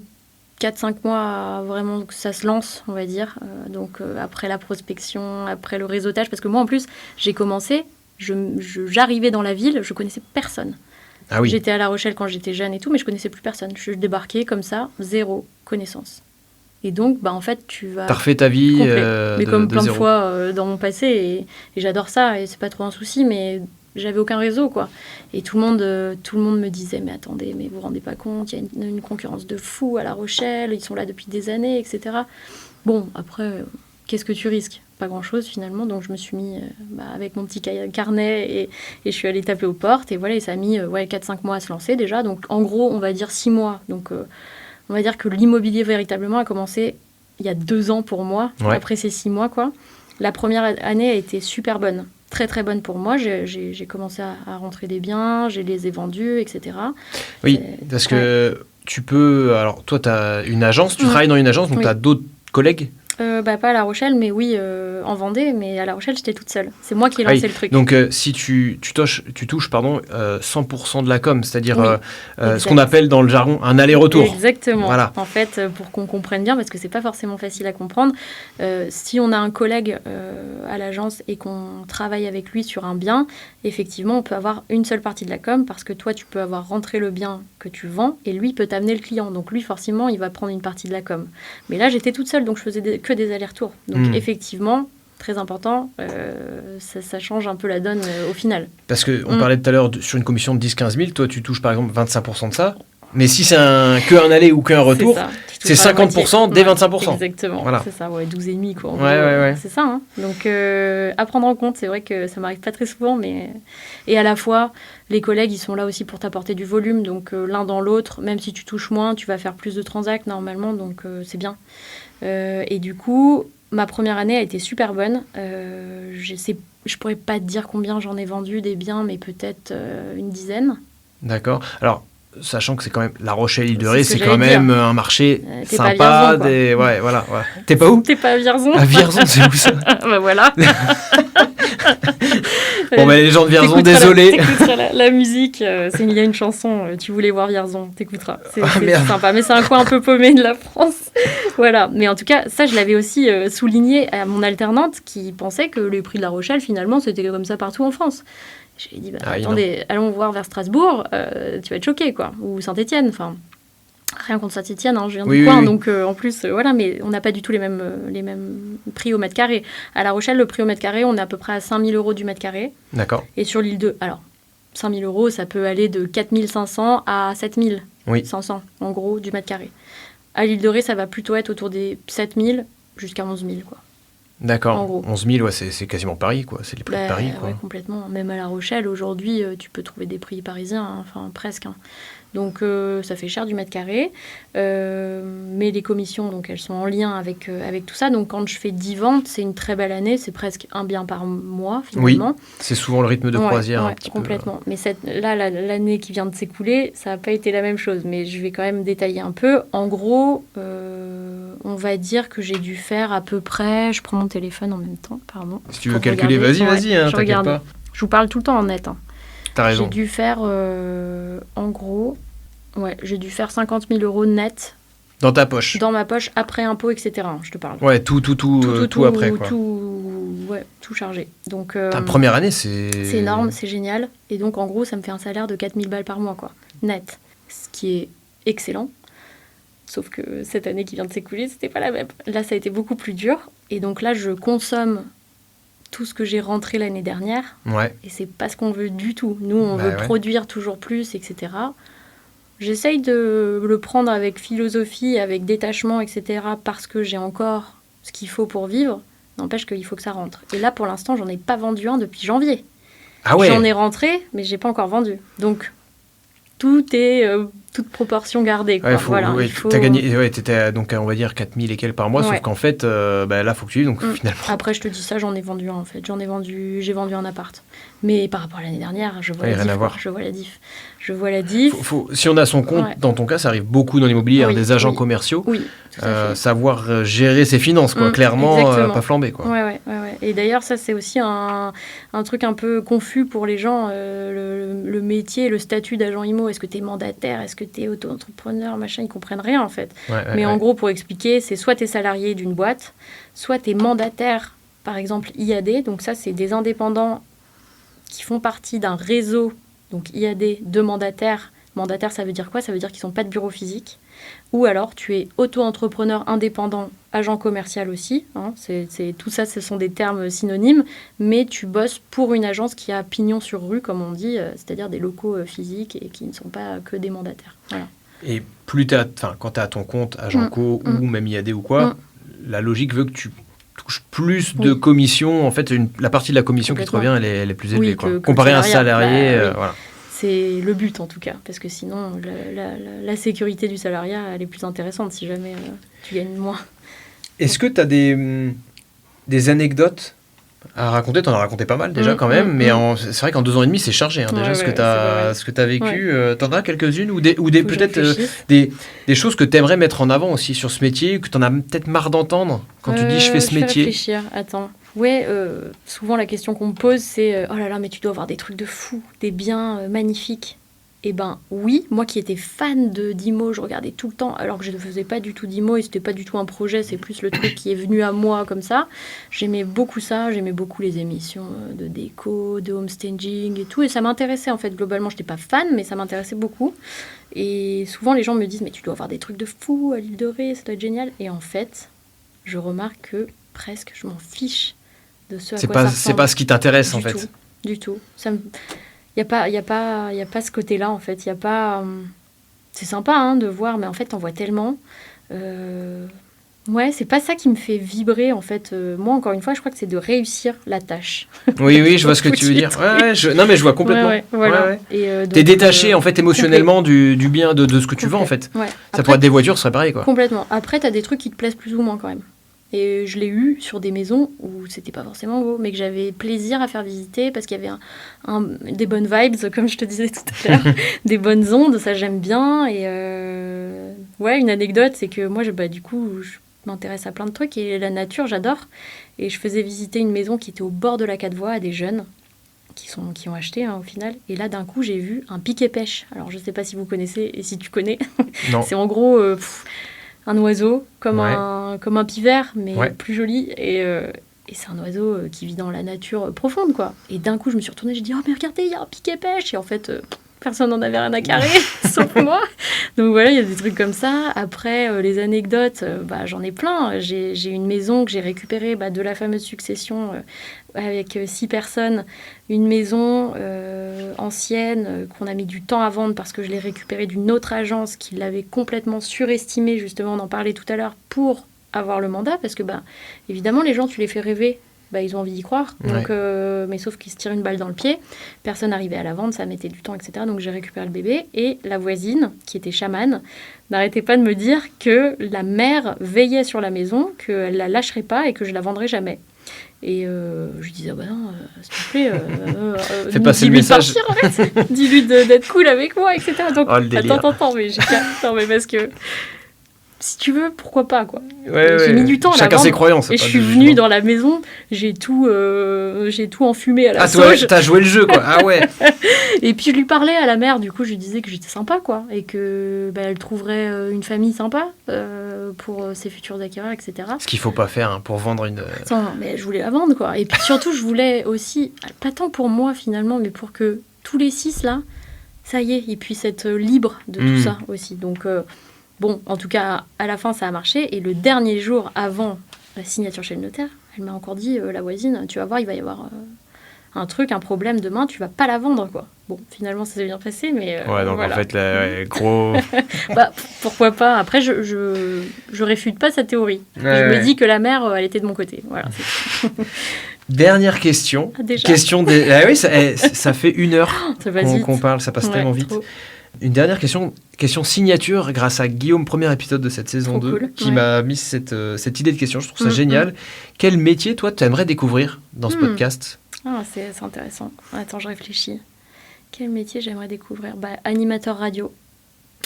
4-5 mois à vraiment que ça se lance, on va dire. Donc après la prospection, après le réseautage, parce que moi en plus, j'ai commencé, j'arrivais dans la ville, je connaissais personne. Ah oui. J'étais à La Rochelle quand j'étais jeune et tout, mais je connaissais plus personne. Je débarquais comme ça, zéro connaissance. Et donc, en fait, tu vas... T'as refait ta vie mais comme plein de zéro. fois dans mon passé, et j'adore ça, et c'est pas trop un souci, mais j'avais aucun réseau, quoi. Et tout le monde me disait, mais attendez, mais vous vous rendez pas compte, il y a une concurrence de fou à La Rochelle, ils sont là depuis des années, etc. Bon, après, qu'est-ce que tu risques ? Pas grand-chose finalement, donc je me suis mis avec mon petit carnet et je suis allée taper aux portes et voilà, et ça a mis 4-5 mois à se lancer déjà, donc en gros on va dire 6 mois, donc on va dire que l'immobilier véritablement a commencé il y a 2 ans pour moi, après ces 6 mois quoi. La première année a été super bonne, très très bonne pour moi, j'ai commencé à rentrer des biens, je les ai vendus, etc. Oui, parce que tu peux, alors toi tu as une agence, tu travailles dans une agence, donc tu as d'autres collègues. Pas à La Rochelle, mais oui, en Vendée, mais à La Rochelle, j'étais toute seule. C'est moi qui ai lancé le truc. Donc, si tu touches 100% de la com, c'est-à-dire ce qu'on appelle dans le jargon un aller-retour. Exactement. Voilà. En fait, pour qu'on comprenne bien, parce que c'est pas forcément facile à comprendre, si on a un collègue à l'agence et qu'on travaille avec lui sur un bien, effectivement, on peut avoir une seule partie de la com, parce que toi, tu peux avoir rentré le bien que tu vends, et lui peut t'amener le client. Donc lui, forcément, il va prendre une partie de la com. Mais là, j'étais toute seule, donc je faisais que des allers-retours. Donc effectivement, très important, ça change un peu la donne au final. Parce qu'on parlait tout à l'heure sur une commission de 10-15 000, toi tu touches par exemple 25% de ça, mais si c'est qu'un aller ou qu'un retour, c'est 50% des 25%. Exactement, voilà. C'est ça, 12,5 quoi. Ouais. C'est ça, hein. Donc à prendre en compte, c'est vrai que ça m'arrive pas très souvent, mais... Et à la fois, les collègues, ils sont là aussi pour t'apporter du volume, donc l'un dans l'autre, même si tu touches moins, tu vas faire plus de transacts normalement, donc c'est bien. Et du coup, ma première année a été super bonne. Je pourrais pas te dire combien j'en ai vendu des biens, mais peut-être une dizaine. D'accord. Alors, sachant que c'est quand même La Rochelle-Île-de-Ré, c'est quand même un marché sympa. Pas à Vierzon, Ouais, voilà. T'es pas où ? T'es pas à Vierzon. À Vierzon, c'est où ça ? Voilà. Bon, bah, les gens de Vierzon, T'écouteras désolé. T'écouteras la musique. Il y a une chanson, tu voulais voir Vierzon, t'écouteras. C'est merde. sympa, mais c'est un coin un peu paumé de la France. Voilà. Mais en tout cas, ça, je l'avais aussi souligné à mon alternante qui pensait que les prix de La Rochelle, finalement, c'était comme ça partout en France. Je lui ai dit, attendez, allons voir vers Strasbourg, tu vas être choqué, quoi. Ou Saint-Étienne, enfin... Rien contre Saint-Étienne, hein, je viens du coin, donc en plus, voilà, mais on n'a pas du tout les mêmes prix au mètre carré. À La Rochelle, le prix au mètre carré, on est à peu près à 5 000 € du mètre carré. D'accord. Et sur l'île de... Alors, 5 000 €, ça peut aller de 4 500 à 7 500, en gros, du mètre carré. À l'île de Ré, ça va plutôt être autour des 7 000 jusqu'à 11 000, quoi. D'accord. En gros. 11 000, ouais, c'est quasiment Paris, quoi. C'est les prix de Paris, quoi. Ouais, complètement. Même à La Rochelle, aujourd'hui, tu peux trouver des prix parisiens, hein, enfin, presque, hein. Donc, ça fait cher du mètre carré. Mais les commissions, donc, elles sont en lien avec tout ça. Donc, quand je fais 10 ventes, c'est une très belle année. C'est presque un bien par mois, finalement. Oui, c'est souvent le rythme de croisière, un petit complètement. Mais l'année qui vient de s'écouler, ça n'a pas été la même chose. Mais je vais quand même détailler un peu. En gros, on va dire que j'ai dû faire à peu près... Je prends mon téléphone en même temps, pardon. Si tu veux calculer, vas-y, hein, t'inquiète pas. Je vous parle tout le temps en net, hein. T'as raison. J'ai dû faire, en gros... Ouais, j'ai dû faire 50 000 € net. Dans ta poche. Dans ma poche, après impôts, etc. Je te parle. Ouais, tout après, quoi. Tout chargé. Donc, ta première année, c'est... C'est énorme, c'est génial. Et donc, en gros, ça me fait un salaire de 4 000 balles par mois, quoi. Net. Ce qui est excellent. Sauf que cette année qui vient de s'écouler, c'était pas la même. Là, ça a été beaucoup plus dur. Et donc là, je consomme tout ce que j'ai rentré l'année dernière. Ouais. Et c'est pas ce qu'on veut du tout. Nous, on veut produire toujours plus, etc. J'essaye de le prendre avec philosophie, avec détachement, etc. parce que j'ai encore ce qu'il faut pour vivre. N'empêche qu'il faut que ça rentre. Et là, pour l'instant, j'en ai pas vendu un depuis janvier. Ah ouais. J'en ai rentré, mais j'ai pas encore vendu. Donc, tout est toute proportion gardée, quoi. Ouais, voilà, t'as gagné, t'étais donc on va dire 4 000 et quelques par mois, sauf qu'en fait, là, faut que tu vives, donc finalement... Après, je te dis ça, j'en ai vendu un, en fait. J'ai vendu un appart. Mais par rapport à l'année dernière, je vois la diff. Si on a son compte, dans ton cas, ça arrive beaucoup dans l'immobilier, des agents commerciaux. Oui, savoir gérer ses finances, quoi. Clairement, pas flamber, quoi. Ouais. Et d'ailleurs, ça, c'est aussi un truc un peu confus pour les gens, le métier, le statut d'agent IMO. Est-ce que tu es mandataire? Est-ce que tu es auto-entrepreneur? Machin, ils comprennent rien, en fait. Mais en gros, pour expliquer, c'est soit tu es salarié d'une boîte, soit tu es mandataire, par exemple IAD. Donc ça, c'est des indépendants qui font partie d'un réseau, donc IAD, de mandataires. Mandataire, ça veut dire quoi? Ça veut dire qu'ils n'ont pas de bureau physique. Ou alors, tu es auto-entrepreneur indépendant, agent commercial aussi. Hein, tout ça, ce sont des termes synonymes. Mais tu bosses pour une agence qui a pignon sur rue, comme on dit, c'est-à-dire des locaux physiques et qui ne sont pas que des mandataires. Voilà. Et plus quand tu es à ton compte, agent co ou même IAD ou quoi, la logique veut que tu touches plus de commissions. En fait, la partie de la commission qui te revient, elle est plus élevée. Quoi. Comparé à un salarié, voilà. C'est le but en tout cas, parce que sinon la sécurité du salariat elle est plus intéressante si jamais tu gagnes moins. Est-ce que tu as des anecdotes à raconter? Tu en as raconté pas mal déjà quand même, mais c'est vrai qu'en 2 ans et demi c'est chargé déjà ce que tu as vécu. Tu en as quelques-unes ou peut-être des choses que tu aimerais mettre en avant aussi sur ce métier, que tu en as peut-être marre d'entendre quand tu dis je fais ce métier? Réfléchir, attends. Ouais, souvent la question qu'on me pose c'est oh là là mais tu dois avoir des trucs de fou, des biens magnifiques. Eh ben oui, moi qui étais fan d'IMO, je regardais tout le temps, alors que je ne faisais pas du tout d'IMO et c'était pas du tout un projet, c'est plus le truc qui est venu à moi comme ça. J'aimais beaucoup ça, j'aimais beaucoup les émissions de déco, de homestaging et tout, et ça m'intéressait en fait globalement. Je n'étais pas fan, mais ça m'intéressait beaucoup. Et souvent les gens me disent mais tu dois avoir des trucs de fou à l'île de Ré, ça doit être génial. Et en fait, je remarque que presque je m'en fiche de ce à quoi ça ressemble. C'est pas ce qui t'intéresse en fait. Du tout. Il n'y a pas ce côté-là, en fait. Il y a pas... c'est sympa de voir, mais en fait, t'en vois tellement. Ouais, c'est pas ça qui me fait vibrer, en fait. Moi, encore une fois, je crois que c'est de réussir la tâche. Oui, je vois ce que tu veux dire. Non, mais je vois complètement. Voilà. T'es détaché, en fait, émotionnellement du bien, de ce que tu vends, en fait. Ouais. Ça Après, pourrait être des voitures, ce serait pareil, quoi. Complètement. Après, t'as des trucs qui te plaisent plus ou moins, quand même. Et je l'ai eu sur des maisons où c'était pas forcément beau, mais que j'avais plaisir à faire visiter parce qu'il y avait des bonnes vibes, comme je te disais tout à l'heure, des bonnes ondes, ça j'aime bien. Et une anecdote, c'est que moi, du coup, je m'intéresse à plein de trucs et la nature, j'adore. Et je faisais visiter une maison qui était au bord de la 4 voies à des jeunes qui ont acheté au final. Et là, d'un coup, j'ai vu un piquet-pêche. Alors, je ne sais pas si vous connaissez et si tu connais. Non. C'est en gros un oiseau comme Ouais. comme un pivert, mais Ouais. plus joli. Et c'est un oiseau qui vit dans la nature profonde, quoi. Et d'un coup, je me suis retournée, j'ai dit, oh, mais regardez, il y a un piquet-pêche. Et en fait, personne n'en avait rien à carrer, sauf moi. Donc voilà, il y a des trucs comme ça. Après, les anecdotes, j'en ai plein. J'ai une maison que j'ai récupérée de la fameuse succession avec 6 personnes. Une maison ancienne qu'on a mis du temps à vendre parce que je l'ai récupérée d'une autre agence qui l'avait complètement surestimée, justement, on en parlait tout à l'heure, pour avoir le mandat. Parce que, évidemment, les gens, tu les fais rêver. Ils ont envie d'y croire, donc, mais sauf qu'ils se tirent une balle dans le pied. Personne n'arrivait à la vendre, ça mettait du temps, etc. Donc j'ai récupéré le bébé et la voisine, qui était chamane, n'arrêtait pas de me dire que la mère veillait sur la maison, qu'elle la lâcherait pas et que je la vendrais jamais. Et je lui disais, non, s'il te plaît, Fais passer le dis-lui de message. partir, en fait. Dis-lui d'être cool avec moi, etc. Donc, Oh, le délire. attends, mais non, mais parce que si tu veux, pourquoi pas, quoi. Ouais, J'ai mis du temps à la Chacun vendre. ses croyances. Et je suis venue dans la maison, j'ai tout enfumé à la Ah, sauge. t'as joué le jeu, quoi. Ah ouais. Et puis je lui parlais à la mère, du coup je lui disais que j'étais sympa, quoi. Et que elle trouverait une famille sympa pour ses futurs acquéreurs, etc. Ce qu'il faut pas faire pour vendre une. Attends, mais je voulais la vendre, quoi. Et puis surtout, je voulais aussi, pas tant pour moi finalement, mais pour que tous les 6 là, ça y est, ils puissent être libres de tout ça aussi. Donc, bon, en tout cas, à la fin, ça a marché. Et le dernier jour avant la signature chez le notaire, elle m'a encore dit, la voisine, tu vas voir, il va y avoir un problème demain, tu vas pas la vendre, quoi. Bon, finalement, ça s'est bien passé, mais Ouais, donc voilà. en fait, gros. Pourquoi pas. Après, je réfute pas sa théorie. Je me dis que la mère, elle était de mon côté. Voilà. Dernière question. Ah, déjà. Ah oui, ça fait 1 heure Ça passe vite. qu'on parle, ça passe tellement vite. Trop. Une dernière question signature grâce à Guillaume, premier épisode de cette saison Trop 2, cool, qui ouais. m'a mis cette idée de question. Je trouve ça génial. Quel métier, toi, tu aimerais découvrir dans ce podcast? Ah, c'est intéressant. Attends, je réfléchis. Quel métier j'aimerais découvrir? Animateur radio.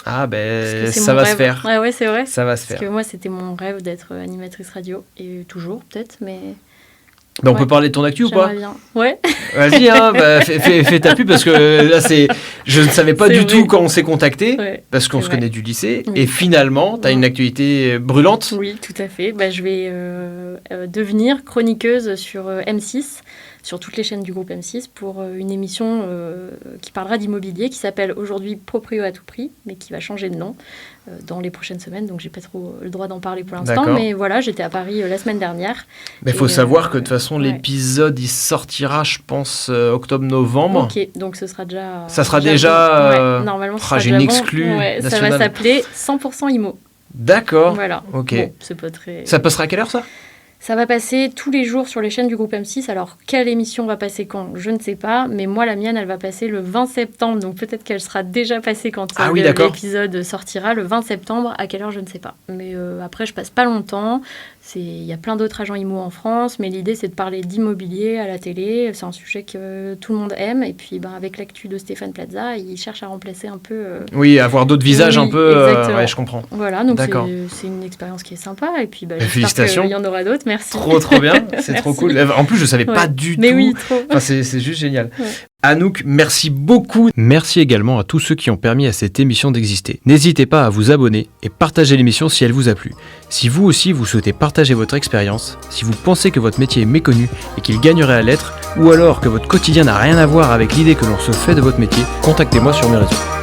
Ah, Parce que c'est ça mon va rêve. se faire. Ouais, c'est vrai. Ça va se Parce faire. que moi, c'était mon rêve d'être animatrice radio. Et toujours, peut-être, mais... On Ouais. peut parler de ton actu ou pas? J'aimerais bien. Ouais. Vas-y, fais ta pub parce que là, je ne savais pas C'est du vrai. tout quand on s'est contacté, Ouais, parce qu'on c'est se vrai. connaît du lycée, Oui. et finalement, tu as une actualité brûlante. Oui, tout à fait. Je vais devenir chroniqueuse sur M6, sur toutes les chaînes du groupe M6, pour une émission qui parlera d'immobilier, qui s'appelle aujourd'hui Proprio à tout prix, mais qui va changer de nom dans les prochaines semaines. Donc, j'ai pas trop le droit d'en parler pour l'instant. D'accord. Mais voilà, j'étais à Paris la semaine dernière. Mais il faut Et, savoir que de toute façon, ouais. l'épisode, il sortira, je pense, octobre-novembre. Ok, donc ce sera déjà... Ça sera déjà, bon. Ouais, normalement, ce ah, sera j'ai déjà une bon. exclue Ouais, ça nationale. va s'appeler 100% IMO. D'accord. Voilà. Ok. Bon, c'est pas très... Ça passera à quelle heure, ça? Ça va passer tous les jours sur les chaînes du groupe M6. Alors, quelle émission va passer quand? Je ne sais pas. Mais moi, la mienne, elle va passer le 20 septembre. Donc, peut-être qu'elle sera déjà passée quand Ah oui, d'accord. l'épisode sortira le 20 septembre. À quelle heure, je ne sais pas. Mais après, je passe pas longtemps. Il y a plein d'autres agents IMO en France. Mais l'idée, c'est de parler d'immobilier à la télé. C'est un sujet que tout le monde aime. Et puis, avec l'actu de Stéphane Plaza, il cherche à remplacer un peu... Oui, avoir d'autres visages Oui, un peu. exactement. Ouais, je comprends. Voilà, donc D'accord. c'est une expérience qui est sympa. Et puis, j'espère félicitations. qu'il y en aura d'autres. Merci. Trop bien. C'est trop Merci. cool. En plus, je savais pas Ouais. du Mais tout. oui, trop. Enfin, c'est juste génial. Ouais. Anouk, merci beaucoup. Merci également à tous ceux qui ont permis à cette émission d'exister. N'hésitez pas à vous abonner et partager l'émission si elle vous a plu. Si vous aussi vous souhaitez partager votre expérience, si vous pensez que votre métier est méconnu et qu'il gagnerait à l'être, ou alors que votre quotidien n'a rien à voir avec l'idée que l'on se fait de votre métier, contactez-moi sur mes réseaux.